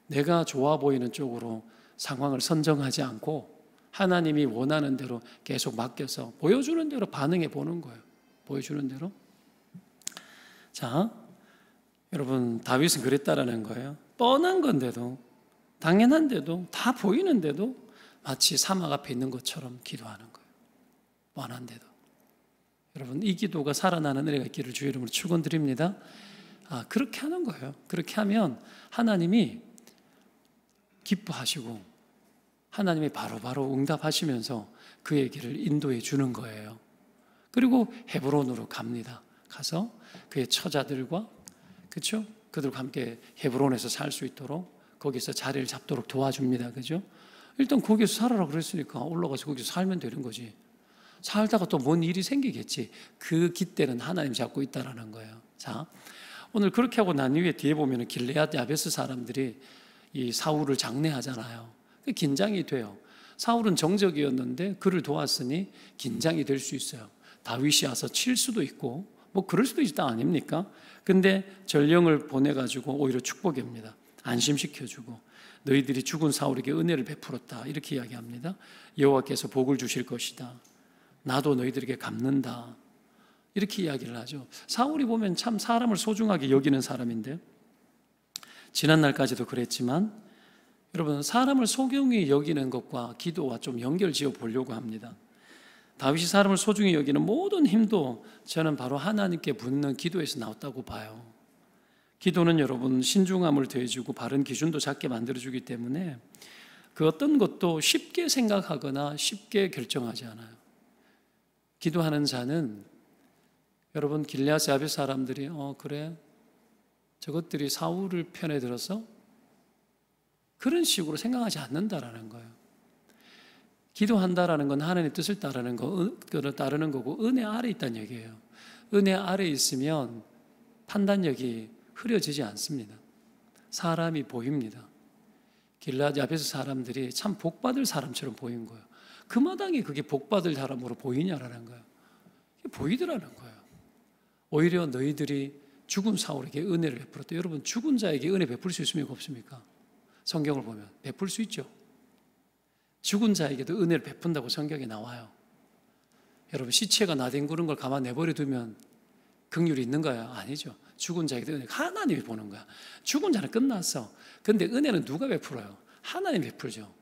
내가 좋아 보이는 쪽으로 상황을 선정하지 않고 하나님이 원하는 대로 계속 맡겨서 보여주는 대로 반응해 보는 거예요. 보여주는 대로. 자, 여러분, 다윗은 그랬다라는 거예요. 뻔한 건데도, 당연한데도, 다 보이는데도 마치 사막 앞에 있는 것처럼 기도하는 거예요. 뻔한데도. 여러분, 이 기도가 살아나는 은혜가 있기를 주의 이름으로 축원드립니다. 그렇게 하는 거예요. 그렇게 하면 하나님이 기뻐하시고 하나님이 바로바로 응답하시면서 그에게를 인도해 주는 거예요. 그리고 헤브론으로 갑니다. 가서 그의 처자들과, 그렇죠? 그들과 함께 헤브론에서 살 수 있도록 거기서 자리를 잡도록 도와줍니다. 그죠? 일단 거기서 살아라 그랬으니까 올라가서 거기서 살면 되는 거지. 살다가 또 뭔 일이 생기겠지. 그 깃대는 하나님이 잡고 있다라는 거예요. 자, 오늘 그렇게 하고 난 이후에 뒤에 보면 길르앗 야베스 사람들이 이 사울을 장례하잖아요. 긴장이 돼요. 사울은 정적이었는데 그를 도왔으니 긴장이 될 수 있어요. 다윗이 와서 칠 수도 있고 뭐 그럴 수도 있다 아닙니까? 근데 전령을 보내가지고 오히려 축복입니다. 안심시켜주고 너희들이 죽은 사울에게 은혜를 베풀었다 이렇게 이야기합니다. 여호와께서 복을 주실 것이다. 나도 너희들에게 갚는다. 이렇게 이야기를 하죠. 사울이 보면 참 사람을 소중하게 여기는 사람인데 지난날까지도 그랬지만 여러분 사람을 소중히 여기는 것과 기도와 좀 연결 지어 보려고 합니다. 다윗이 사람을 소중히 여기는 모든 힘도 저는 바로 하나님께 묻는 기도에서 나왔다고 봐요. 기도는 여러분 신중함을 더해주고 바른 기준도 잡게 만들어주기 때문에 그 어떤 것도 쉽게 생각하거나 쉽게 결정하지 않아요. 기도하는 자는 여러분 길르앗 야베스 사람들이 그래 저것들이 사울을 편에 들어서 그런 식으로 생각하지 않는다라는 거예요. 기도한다라는 건 하나님의 뜻을 따르는 거고 은혜 아래 있다는 얘기예요. 은혜 아래 있으면 판단력이 흐려지지 않습니다. 사람이 보입니다. 길르앗 야베스 사람들이 참 복받을 사람처럼 보인 거예요. 그 마당에 그게 복받을 사람으로 보이냐라는 거예요. 보이더라는 거예요. 오히려 너희들이 죽은 사울에게 은혜를 베풀었다. 여러분 죽은 자에게 은혜 베풀 수 있습니까? 없습니까? 성경을 보면 베풀 수 있죠. 죽은 자에게도 은혜를 베푼다고 성경에 나와요. 여러분 시체가 나뒹구는 걸 가만 내버려 두면 긍휼이 있는가요? 아니죠. 죽은 자에게도 은혜 하나님이 보는 거야. 죽은 자는 끝났어. 근데 은혜는 누가 베풀어요? 하나님이 베풀죠.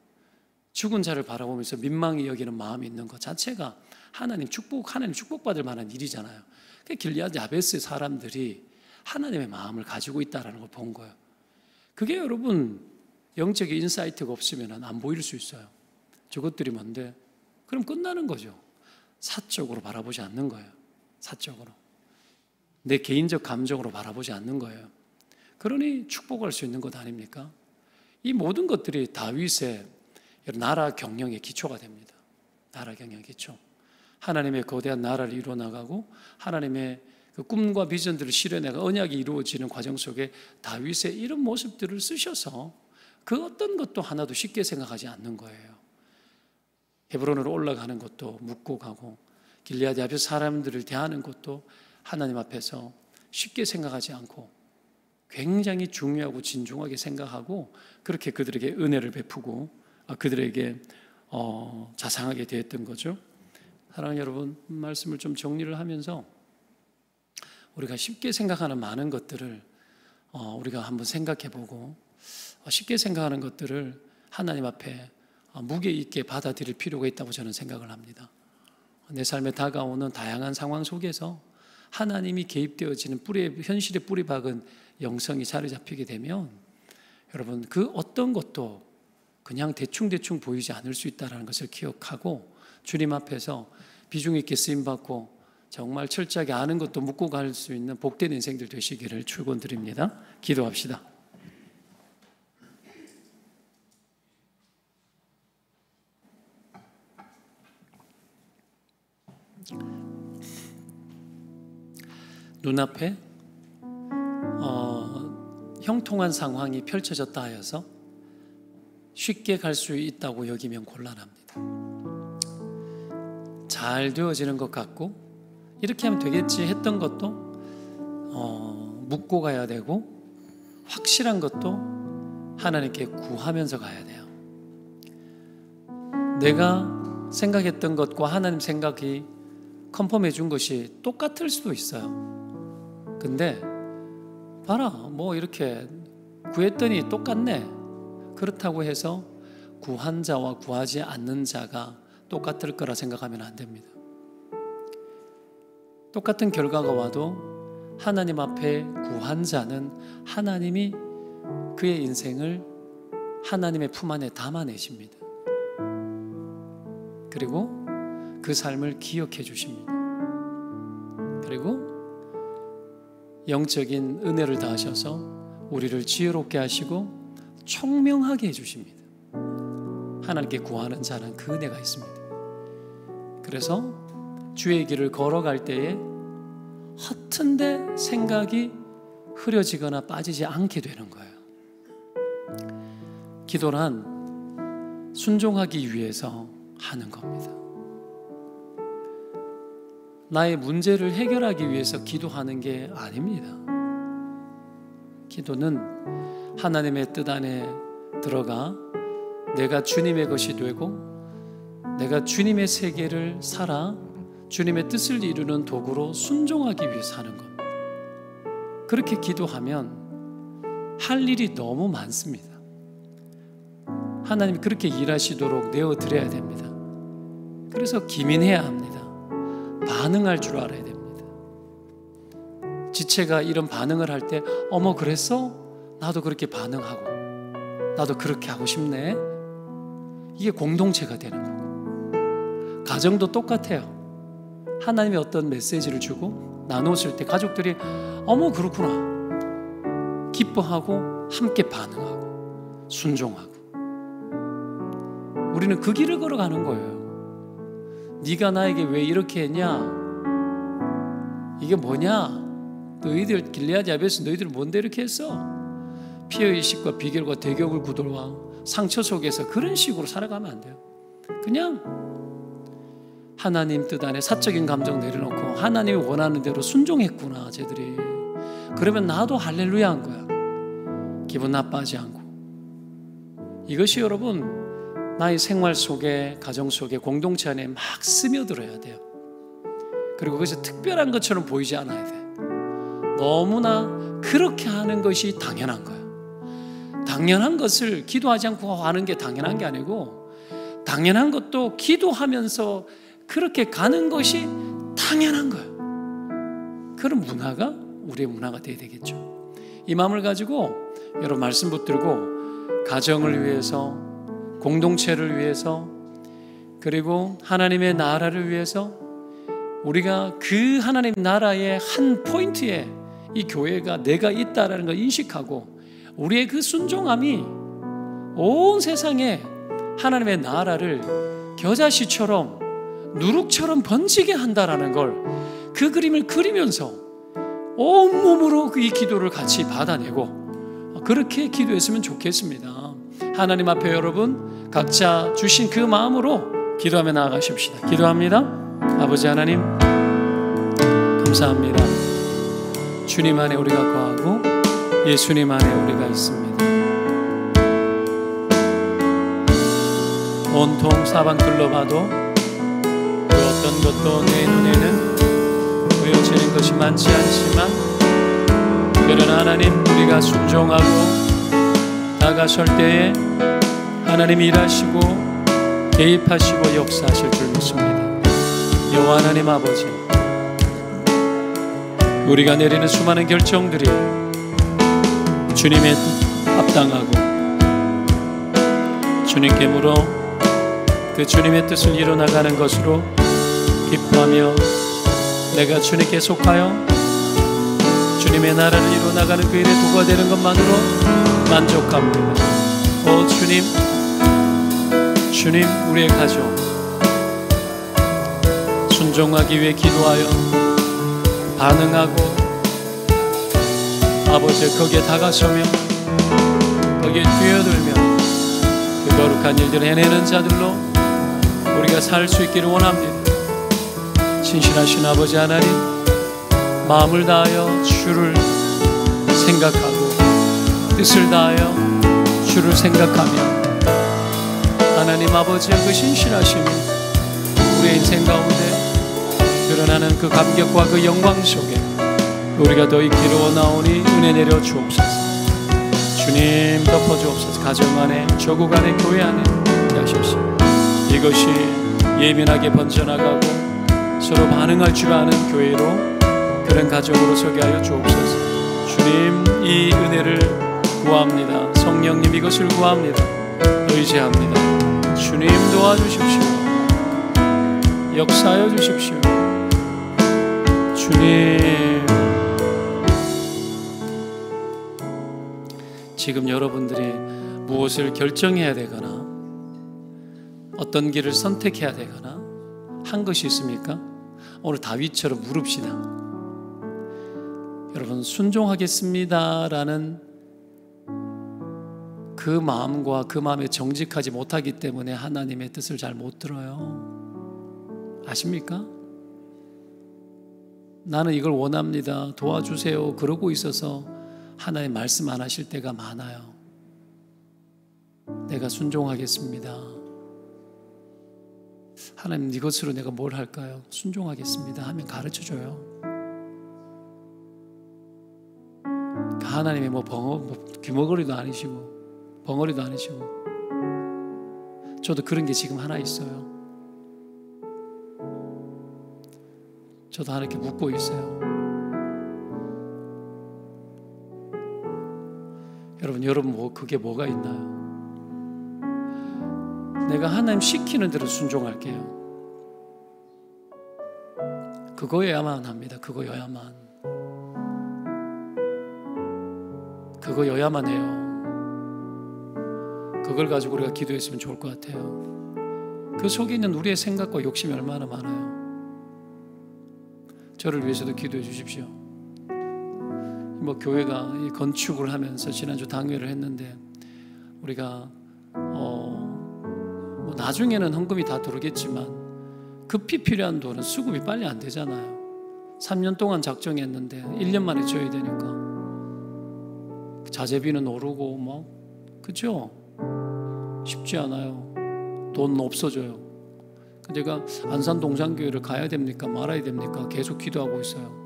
죽은 자를 바라보면서 민망히 여기는 마음이 있는 것 자체가 하나님 축복받을 만한 일이잖아요. 길르앗 야베스 사람들이 하나님의 마음을 가지고 있다는 걸 본 거예요. 그게 여러분 영적인 인사이트가 없으면 안 보일 수 있어요. 저것들이 뭔데? 그럼 끝나는 거죠. 사적으로 바라보지 않는 거예요. 사적으로. 내 개인적 감정으로 바라보지 않는 거예요. 그러니 축복할 수 있는 것 아닙니까? 이 모든 것들이 다윗의 나라 경영의 기초가 됩니다. 나라 경영의 기초. 하나님의 거대한 나라를 이루어 나가고 하나님의 그 꿈과 비전들을 실현해가 언약이 이루어지는 과정 속에 다윗의 이런 모습들을 쓰셔서 그 어떤 것도 하나도 쉽게 생각하지 않는 거예요. 헤브론으로 올라가는 것도 묻고 가고 길르앗 야베스 사람들을 대하는 것도 하나님 앞에서 쉽게 생각하지 않고 굉장히 중요하고 진중하게 생각하고 그렇게 그들에게 은혜를 베푸고 그들에게 자상하게 대했던 거죠. 사랑하는 여러분, 말씀을 좀 정리를 하면서 우리가 쉽게 생각하는 많은 것들을 우리가 한번 생각해보고 쉽게 생각하는 것들을 하나님 앞에 무게 있게 받아들일 필요가 있다고 저는 생각을 합니다. 내 삶에 다가오는 다양한 상황 속에서 하나님이 개입되어지는 현실의 뿌리 박은 영성이 자리 잡히게 되면 여러분 그 어떤 것도 그냥 대충 보이지 않을 수 있다는 것을 기억하고 주님 앞에서 비중 있게 쓰임받고 정말 철저하게 아는 것도 묻고 갈 수 있는 복된 인생들 되시기를 축원드립니다. 기도합시다. 눈앞에 형통한 상황이 펼쳐졌다 하여서 쉽게 갈 수 있다고 여기면 곤란합니다. 잘 되어지는 것 같고 이렇게 하면 되겠지 했던 것도 묻고 가야 되고 확실한 것도 하나님께 구하면서 가야 돼요. 내가 생각했던 것과 하나님 생각이 컨펌해 준 것이 똑같을 수도 있어요. 근데 봐라, 뭐 이렇게 구했더니 똑같네. 그렇다고 해서 구한 자와 구하지 않는 자가 똑같을 거라 생각하면 안 됩니다. 똑같은 결과가 와도 하나님 앞에 구한 자는 하나님이 그의 인생을 하나님의 품 안에 담아내십니다. 그리고 그 삶을 기억해 주십니다. 그리고 영적인 은혜를 다하셔서 우리를 지혜롭게 하시고 총명하게 해주십니다. 하나님께 구하는 자는 그 은혜가 있습니다. 그래서 주의 길을 걸어갈 때에 허튼데 생각이 흐려지거나 빠지지 않게 되는 거예요. 기도란 순종하기 위해서 하는 겁니다. 나의 문제를 해결하기 위해서 기도하는 게 아닙니다. 기도는 하나님의 뜻 안에 들어가 내가 주님의 것이 되고 내가 주님의 세계를 살아 주님의 뜻을 이루는 도구로 순종하기 위해서 하는 겁니다. 그렇게 기도하면 할 일이 너무 많습니다. 하나님이 그렇게 일하시도록 내어드려야 됩니다. 그래서 기민해야 합니다. 반응할 줄 알아야 됩니다. 지체가 이런 반응을 할 때 어머 그랬어? 나도 그렇게 반응하고 나도 그렇게 하고 싶네. 이게 공동체가 되는 거고, 가정도 똑같아요. 하나님이 어떤 메시지를 주고 나누었을 때 가족들이 어머 그렇구나 기뻐하고 함께 반응하고 순종하고, 우리는 그 길을 걸어가는 거예요. 네가 나에게 왜 이렇게 했냐? 이게 뭐냐? 너희들 길르앗 야베스 너희들 뭔데 이렇게 했어? 피해의식과 비결과 대격을 구돌과 상처 속에서 그런 식으로 살아가면 안 돼요. 그냥 하나님 뜻 안에 사적인 감정 내려놓고 하나님이 원하는 대로 순종했구나 쟤들이. 그러면 나도 할렐루야 한 거야. 기분 나빠하지 않고. 이것이 여러분 나의 생활 속에, 가정 속에, 공동체 안에 막 스며들어야 돼요. 그리고 그것이 특별한 것처럼 보이지 않아야 돼. 너무나 그렇게 하는 것이 당연한 거예요. 당연한 것을 기도하지 않고 하는 게 당연한 게 아니고, 당연한 것도 기도하면서 그렇게 가는 것이 당연한 거예요. 그런 문화가 우리의 문화가 되어야 되겠죠. 이 마음을 가지고 여러분 말씀 붙들고 가정을 위해서, 공동체를 위해서, 그리고 하나님의 나라를 위해서 우리가 그 하나님 나라의 한 포인트에 이 교회가 내가 있다라는 걸 인식하고 우리의 그 순종함이 온 세상에 하나님의 나라를 겨자씨처럼 누룩처럼 번지게 한다라는 걸, 그 그림을 그리면서 온몸으로 이 기도를 같이 받아내고 그렇게 기도했으면 좋겠습니다. 하나님 앞에 여러분 각자 주신 그 마음으로 기도하며 나아가십시다. 기도합니다. 아버지 하나님 감사합니다. 주님 안에 우리가 거하고 예수님 안에 우리가 있습니다. 온통 사방 둘러봐도 그 어떤 것도 내 눈에는 보여지는 것이 많지 않지만, 그러나 하나님 우리가 순종하고 나가설 때에 하나님 일하시고 개입하시고 역사하실 줄 믿습니다. 여호와 하나님 아버지, 우리가 내리는 수많은 결정들이 주님의 뜻 합당하고 주님께 물어 그 주님의 뜻을 이뤄나가는 것으로 기뻐하며 내가 주님께 속하여 주님의 나라를 이뤄나가는 그 일에 도구가 되는 것만으로 만족합니다. 오 주님, 주님 우리의 가족 순종하기 위해 기도하여 반응하고 아버지 거기에 다가서며 거기에 뛰어들며 그 거룩한 일들을 해내는 자들로 우리가 살 수 있기를 원합니다. 신실하신 아버지 하나님, 마음을 다하여 주를 생각하고 뜻을 다하여 주를 생각하며 하나님 아버지의 그 신실하심이 우리의 인생 가운데 드러나는 그 감격과 그 영광 속에 우리가 더 있기를 원하오니 은혜 내려 주옵소서. 주님 덮어주옵소서. 가정 안에, 조국 안에, 교회 안에 하십시오. 이것이 예민하게 번져나가고 서로 반응할 줄 아는 교회로, 그런 가정으로 서게 하여 주옵소서. 주님, 이 은혜를 구합니다. 성령님, 이것을 구합니다. 의지합니다. 주님 도와주십시오. 역사하여 주십시오. 주님, 지금 여러분들이 무엇을 결정해야 되거나 어떤 길을 선택해야 되거나 한 것이 있습니까? 오늘 다윗처럼 물읍시다. 여러분, 순종하겠습니다 라는 그 마음과 그 마음에 정직하지 못하기 때문에 하나님의 뜻을 잘 못 들어요. 아십니까? 나는 이걸 원합니다, 도와주세요 그러고 있어서 하나님 말씀 안 하실 때가 많아요. 내가 순종하겠습니다. 하나님, 이것으로 내가 뭘 할까요? 순종하겠습니다 하면 가르쳐줘요. 하나님이 귀머거리도 아니시고 벙어리도 아니시고. 저도 그런 게 지금 하나 있어요. 저도 하나 이렇게 묻고 있어요. 여러분 그게 뭐가 있나요? 내가 하나님 시키는 대로 순종할게요. 그거여야만 합니다. 그거여야만 해요. 그걸 가지고 우리가 기도했으면 좋을 것 같아요. 그 속에 있는 우리의 생각과 욕심이 얼마나 많아요. 저를 위해서도 기도해 주십시오. 교회가 이 건축을 하면서 지난주 당회를 했는데 우리가 나중에는 헌금이 다 들어오겠지만 급히 필요한 돈은 수급이 빨리 안 되잖아요. 3년 동안 작정했는데 1년 만에 줘야 되니까 자재비는 오르고 그죠? 쉽지 않아요. 돈 없어져요. 제가 안산 동산교회를 가야 됩니까? 말아야 됩니까? 계속 기도하고 있어요.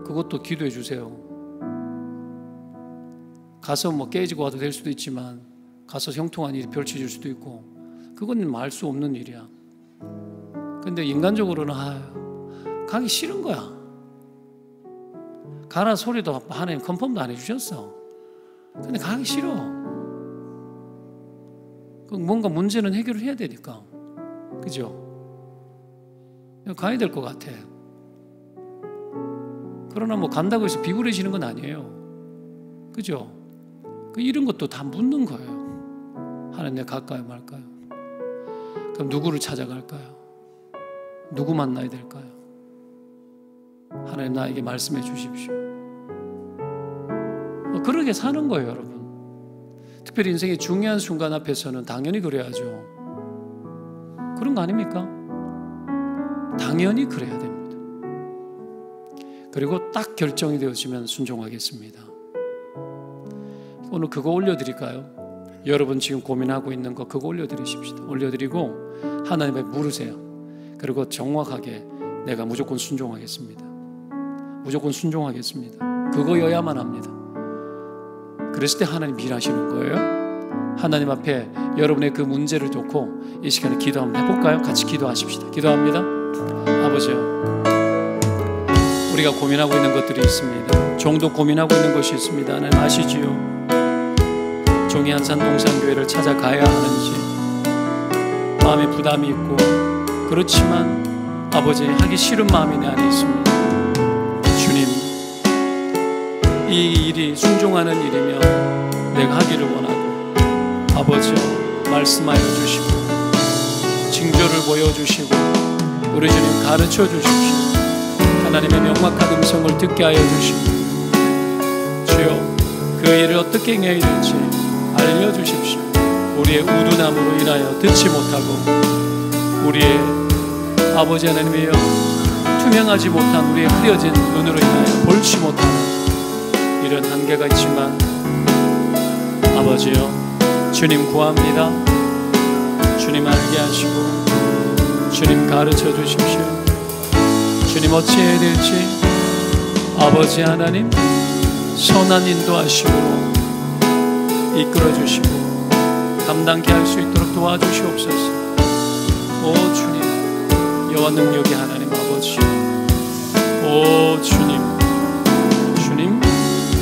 그것도 기도해 주세요. 가서 깨지고 와도 될 수도 있지만 가서 형통한 일이 펼쳐질 수도 있고 그건 말 수 없는 일이야. 근데 인간적으로는 가기 싫은 거야. 가라 소리도 하나님 컨펌도 안 해주셨어. 근데 가기 싫어. 뭔가 문제는 해결을 해야 되니까. 그죠? 가야 될 것 같아. 그러나 간다고 해서 비굴해지는 건 아니에요. 그죠? 이런 것도 다 묻는 거예요. 하나님, 내가 갈까요 말까요? 그럼 누구를 찾아갈까요? 누구 만나야 될까요? 하나님, 나에게 말씀해 주십시오. 그러게 사는 거예요, 여러분. 특별히 인생의 중요한 순간 앞에서는 당연히 그래야죠. 그런 거 아닙니까? 당연히 그래야 됩니다. 그리고 딱 결정이 되어지면 순종하겠습니다. 오늘 그거 올려드릴까요? 여러분 지금 고민하고 있는 거 그거 올려드리십시다. 올려드리고 하나님께 물으세요. 그리고 정확하게 내가 무조건 순종하겠습니다. 무조건 순종하겠습니다. 그거여야만 합니다. 그랬을 때 하나님 일하시는 거예요. 하나님 앞에 여러분의 그 문제를 놓고 이 시간에 기도 한번 해볼까요? 같이 기도하십시다. 기도합니다. 아버지요, 우리가 고민하고 있는 것들이 있습니다. 종도 고민하고 있는 것이 있습니다. 하나님 아시지요? 종이 안산 동산교회를 찾아가야 하는지 마음에 부담이 있고, 그렇지만 아버지, 하기 싫은 마음이 내 안에 있습니다. 주님, 이 일이 순종하는 일이면 내가 하기를 원하고, 아버지 말씀하여 주시고 징조를 보여주시고 우리 주님 가르쳐 주십시오. 하나님의 명확한 음성을 듣게 하여 주시고, 주여 그 일을 어떻게 행해야 될지 알려주십시오. 우리의 우둔함으로 인하여 듣지 못하고 우리의 아버지 하나님이여, 투명하지 못한 우리의 흐려진 눈으로 인하여 볼지 못하는 이런 한계가 있지만 아버지여, 주님 구합니다. 주님 알게 하시고 주님 가르쳐 주십시오. 주님 어찌해야 될지 아버지 하나님 선한 인도하심으로 이끌어 주시고 감당케 할 수 있도록 도와주시옵소서. 오 주님, 여호와 능력의 하나님 아버지, 오 주님, 주님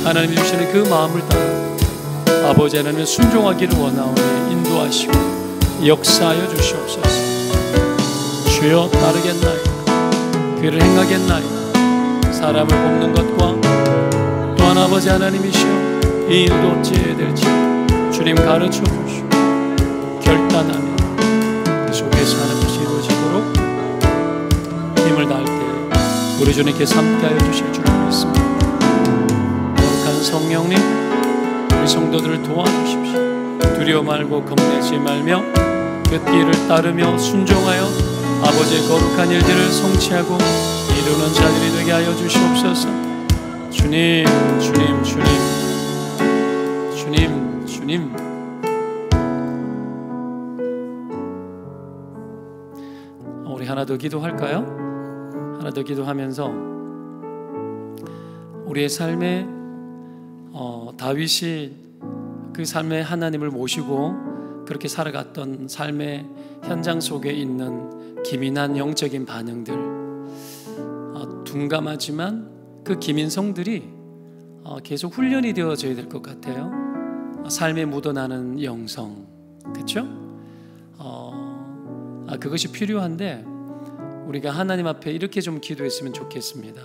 하나님 주시는 그 마음을 따라 아버지 하나님의 순종하기를 원하오니 인도하시고 역사하여 주시옵소서. 주여 따르겠나이다. 그를 행하겠나이다. 사람을 뽑는 것과 또한 아버지 하나님이시여 이 일도 어찌해야 될지 주님 가르쳐 주시고 결단하며 그 속에서 하는 것이 이루어지도록 힘을 다할 때 우리 주님께서 함께하여 주실 줄 믿습니다. 거룩한 성령님, 우리 성도들을 도와주십시오. 두려워 말고 겁내지 말며 그 길을 따르며 순종하여 아버지의 거룩한 일들을 성취하고 이루는 자들이 되게 하여 주시옵소서. 주님, 주님, 주님, 주님, 주님. 우리 하나 더 기도할까요? 하나 더 기도하면서 우리의 삶에 다윗이 그 삶에 하나님을 모시고 그렇게 살아갔던 삶의 현장 속에 있는 기민한 영적인 반응들, 둔감하지만 그 기민성들이 계속 훈련이 되어져야 될 것 같아요. 삶에 묻어나는 영성, 그렇죠? 그것이 필요한데 우리가 하나님 앞에 이렇게 좀 기도했으면 좋겠습니다.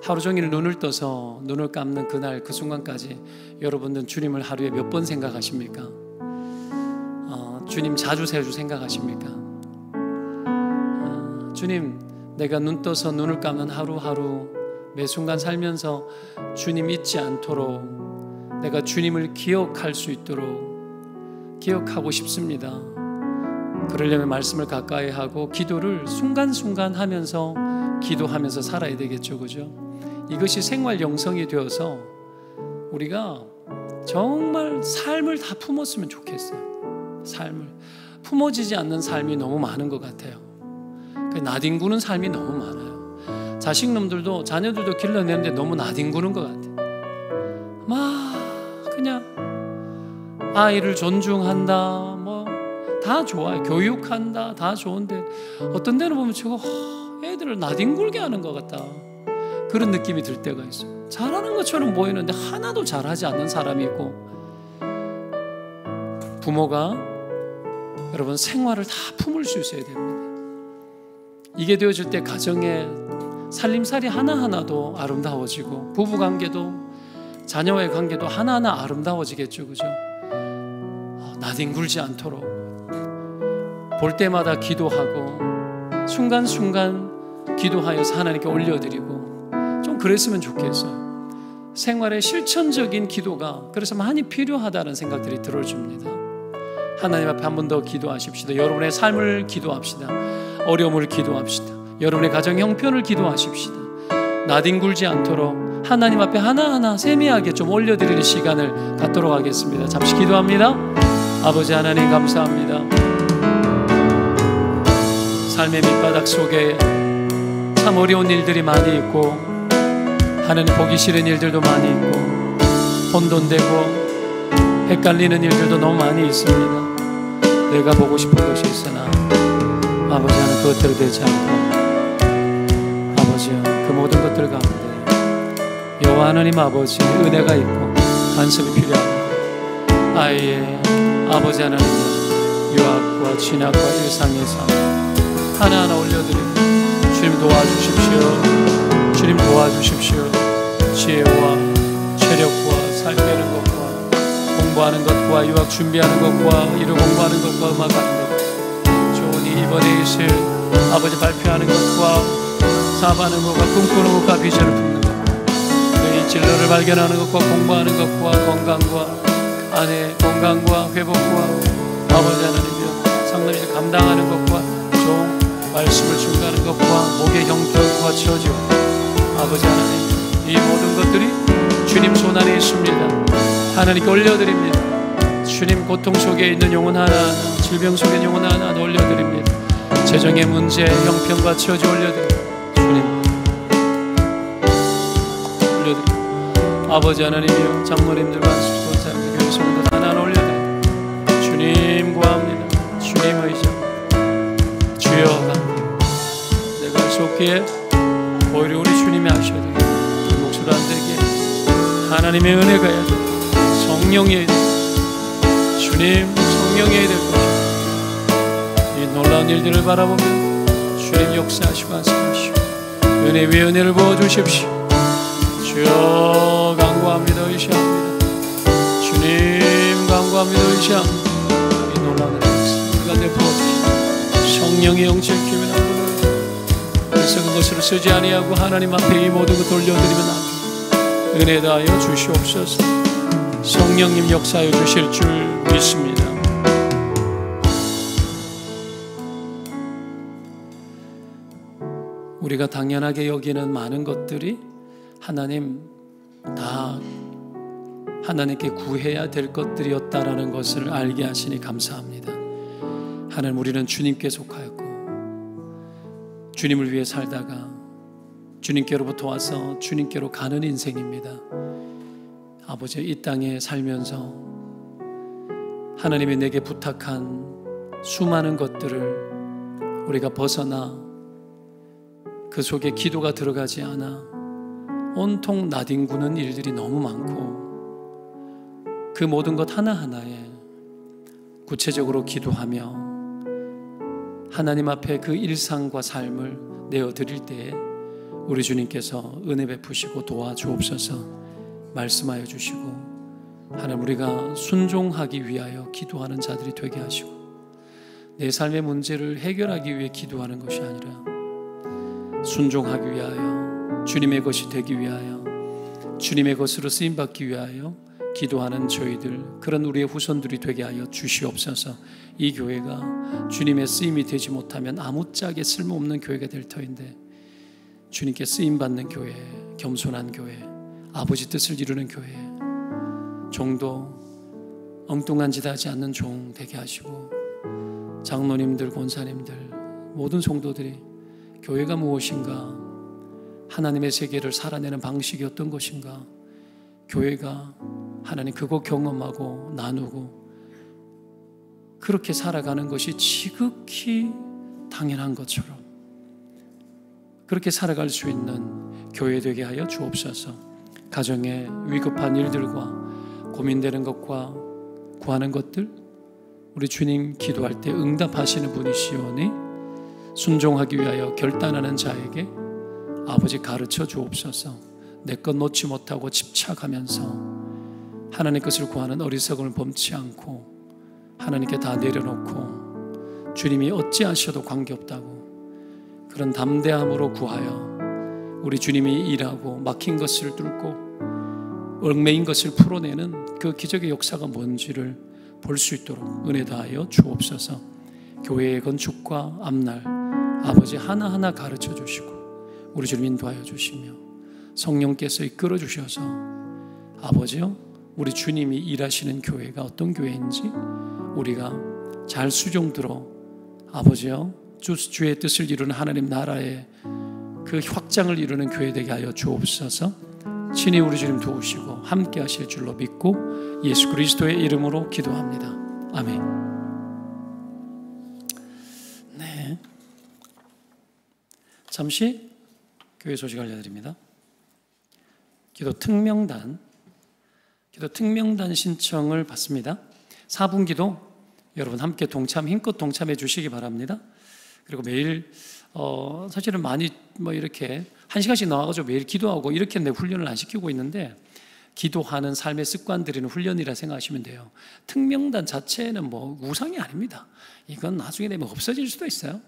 하루 종일 눈을 떠서 눈을 감는 그날 그 순간까지 여러분들은 주님을 하루에 몇 번 생각하십니까? 주님 자주 생각하십니까? 주님, 내가 눈 떠서 눈을 감는 하루하루 매 순간 살면서 주님 잊지 않도록 내가 주님을 기억할 수 있도록 기억하고 싶습니다. 그러려면 말씀을 가까이 하고 기도를 순간순간 하면서 기도하면서 살아야 되겠죠, 그죠? 이것이 생활 영성이 되어서 우리가 정말 삶을 다 품었으면 좋겠어요. 삶을 품어지지 않는 삶이 너무 많은 것 같아요. 나뒹구는 삶이 너무 많아요. 자식놈들도 자녀들도 길러내는데 너무 나뒹구는 것 같아요. 막 그냥 아이를 존중한다, 뭐 다 좋아요. 교육한다, 다 좋은데 어떤 데는 보면 저거 애들을 나뒹굴게 하는 것 같다, 그런 느낌이 들 때가 있어요. 잘하는 것처럼 보이는데 하나도 잘하지 않는 사람이 있고, 부모가 여러분 생활을 다 품을 수 있어야 됩니다. 이게 되어질 때 가정의 살림살이 하나하나도 아름다워지고 부부관계도 자녀와의 관계도 하나하나 아름다워지겠죠, 그죠? 나뒹굴지 않도록 볼 때마다 기도하고 순간순간 기도하여서 하나님께 올려드리고 좀 그랬으면 좋겠어요. 생활의 실천적인 기도가 그래서 많이 필요하다는 생각들이 들어줍니다. 하나님 앞에 한 번 더 기도하십시다. 여러분의 삶을 기도합시다. 어려움을 기도합시다. 여러분의 가정 형편을 기도하십시다. 나뒹굴지 않도록 하나님 앞에 하나하나 세미하게 좀 올려드리는 시간을 갖도록 하겠습니다. 잠시 기도합니다. 아버지 하나님 감사합니다. 삶의 밑바닥 속에 참 어려운 일들이 많이 있고 하나님 보기 싫은 일들도 많이 있고 혼돈되고 헷갈리는 일들도 너무 많이 있습니다. 내가 보고 싶은 것이 있으나 아버지 하나님 그것들을 되지 않고 아버지여 그 모든 것들 가운데 여호와 하나님 아버지 은혜가 있고 간섭이 필요합니다. 아이의 아버지 하나님 유학과 진학과 일상의 삶 하나하나 올려드리고 주님 도와주십시오. 주님 도와주십시오. 지혜와 체력과 살 빼는 것과 공부하는 것과 유학 준비하는 것과 이루 공부하는 것과 음악하는 것, 좋으니 이번에 있을 아버지 발표하는 것과 사업하는 것과 꿈꾸는 것과 비전을 품는 것, 너희 진로를 발견하는 것과 공부하는 것과 건강과 아내 건강과 회복과 아버지 하나님이여 장로님이 감당하는 것과 종 말씀을 증거하는 것과 목의 형편과 처지와 아버지 하나님, 이 모든 것들이 주님 손 안에 있습니다. 하나님께 올려드립니다. 주님, 고통 속에 있는 영혼 하나하나, 질병 속에 있는 영혼 하나하나 올려드립니다. 재정의 문제, 형편과 처지 올려드립니다. 주님 올려드립니다. 아버지 하나님이여, 장로님들과 권사님들, 교회 성도들 하나하나 올려드립니다. 주님 구합니다. 주님 의지합니다. 주여 갑니다. 내가 속기에 오히려 우리 주님이 하셔야 되겠다. 그 목소리 안 되게 하나님의 은혜가 해야 됩니다. 성령이어야 됩니다. 주님 성령이어야 될 것입니다. 이 놀라운 일들을 바라보며 주님 역사하시고 안수하시고 은혜 위에 은혜를 부어주십시오. 주여 간구합니다. 의시합니다. 주님 간구합니다. 의시합니다. 이 놀라운 역사가 내부어주시고 성령의 영칠 기면 하고 그래서 그것을 쓰지 아니하고 하나님 앞에 이 모든 것을 올려드리면 합니다. 은혜 다하여 주시옵소서. 성령님 역사하여 주실 줄 믿습니다. 우리가 당연하게 여기는 많은 것들이 하나님 다 하나님께 구해야 될 것들이었다라는 것을 알게 하시니 감사합니다. 하나님, 우리는 주님께 속하였고 주님을 위해 살다가 주님께로부터 와서 주님께로 가는 인생입니다. 아버지, 이 땅에 살면서 하나님이 내게 부탁한 수많은 것들을 우리가 벗어나 그 속에 기도가 들어가지 않아 온통 나뒹구는 일들이 너무 많고 그 모든 것 하나하나에 구체적으로 기도하며 하나님 앞에 그 일상과 삶을 내어드릴 때에 우리 주님께서 은혜 베푸시고 도와주옵소서 말씀하여 주시고 하나님, 우리가 순종하기 위하여 기도하는 자들이 되게 하시고 내 삶의 문제를 해결하기 위해 기도하는 것이 아니라 순종하기 위하여 주님의 것이 되기 위하여 주님의 것으로 쓰임받기 위하여 기도하는 저희들, 그런 우리의 후손들이 되게 하여 주시옵소서. 이 교회가 주님의 쓰임이 되지 못하면 아무짝에 쓸모없는 교회가 될 터인데 주님께 쓰임받는 교회, 겸손한 교회, 아버지 뜻을 이루는 교회, 종도 엉뚱한 짓 하지 않는 종 되게 하시고 장로님들, 권사님들, 모든 성도들이 교회가 무엇인가, 하나님의 세계를 살아내는 방식이 어떤 것인가, 교회가 하나님 그거 경험하고 나누고 그렇게 살아가는 것이 지극히 당연한 것처럼 그렇게 살아갈 수 있는 교회 되게 하여 주옵소서. 가정에 위급한 일들과 고민되는 것과 구하는 것들, 우리 주님 기도할 때 응답하시는 분이시오니 순종하기 위하여 결단하는 자에게 아버지 가르쳐 주옵소서. 내 것 놓지 못하고 집착하면서 하나님 것을 구하는 어리석음을 범치 않고 하나님께 다 내려놓고 주님이 어찌하셔도 관계없다고 그런 담대함으로 구하여 우리 주님이 일하고 막힌 것을 뚫고 얽매인 것을 풀어내는 그 기적의 역사가 뭔지를 볼 수 있도록 은혜 다하여 주옵소서. 교회의 건축과 앞날 아버지 하나하나 가르쳐 주시고 우리 주님 인도하여 주시며 성령께서 이끌어 주셔서 아버지요, 우리 주님이 일하시는 교회가 어떤 교회인지 우리가 잘 수종들어 아버지요, 주의 뜻을 이루는 하나님 나라의 그 확장을 이루는 교회 되게 하여 주옵소서. 친히 우리 주님 도우시고 함께 하실 줄로 믿고 예수 그리스도의 이름으로 기도합니다. 아멘. 네, 잠시 교회 소식 알려드립니다. 기도 특명단 신청을 받습니다. 4분 기도 여러분 함께 힘껏 동참해 주시기 바랍니다. 그리고 매일 사실은 많이 이렇게 1시간씩 나와가지고 매일 기도하고 이렇게 내 훈련을 안 시키고 있는데 기도하는 삶의 습관 들이는 훈련이라 생각하시면 돼요. 특명단 자체는 우상이 아닙니다. 이건 나중에 되면 없어질 수도 있어요.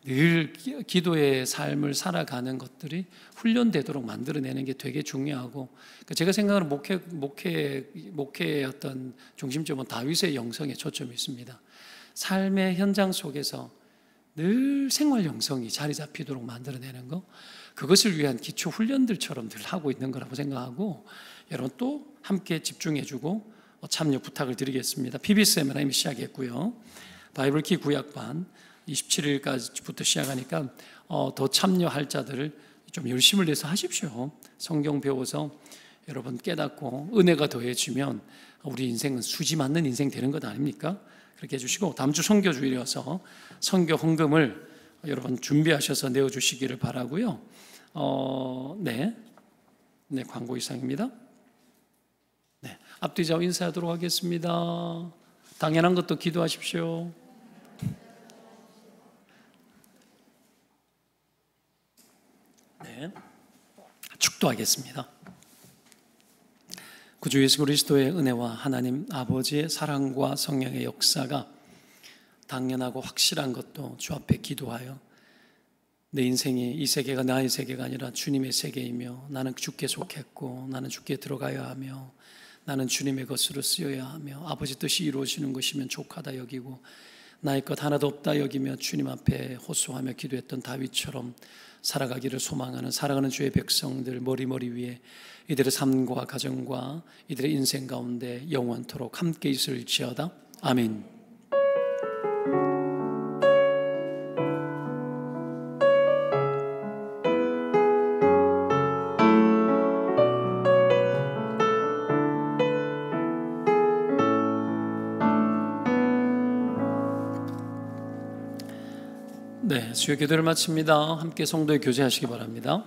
늘 기도의 삶을 살아가는 것들이 훈련되도록 만들어내는 게 되게 중요하고, 제가 생각하는 목회의 어떤 중심점은 다윗의 영성에 초점이 있습니다. 삶의 현장 속에서 늘 생활 영성이 자리 잡히도록 만들어내는 거, 그것을 위한 기초 훈련들처럼 늘 하고 있는 거라고 생각하고, 여러분 또 함께 집중해주고 참여 부탁을 드리겠습니다. PB 세미나 이미 시작했고요. 바이블키 구약반 27일까지부터 시작하니까 더 참여할 자들을 좀 열심을 내서 하십시오. 성경 배워서 여러분 깨닫고 은혜가 더해지면 우리 인생은 수지 맞는 인생 되는 것 아닙니까? 그렇게 해주시고, 다음 주 선교주일이어서 선교 헌금을 여러분 준비하셔서 내어주시기를 바라고요. 네, 광고 이상입니다. 네, 앞뒤 좌우 인사하도록 하겠습니다. 당연한 것도 기도하십시오. 네, 축도하겠습니다. 구주 예수 그리스도의 은혜와 하나님 아버지의 사랑과 성령의 역사가 당연하고 확실한 것도 주 앞에 기도하여 내 인생이 이 세계가 나의 세계가 아니라 주님의 세계이며, 나는 주께 속했고 나는 주께 들어가야 하며 나는 주님의 것으로 쓰여야 하며 아버지 뜻이 이루어지는 것이면 족하다 여기고 나의 것 하나도 없다 여기며 주님 앞에 호소하며 기도했던 다윗처럼 살아가기를 소망하는 사랑하는 주의 백성들 머리 위에 이들의 삶과 가정과 이들의 인생 가운데 영원토록 함께 있을지어다. 아멘. 네, 수요 기도를 마칩니다. 함께 성도의 교제하시기 바랍니다.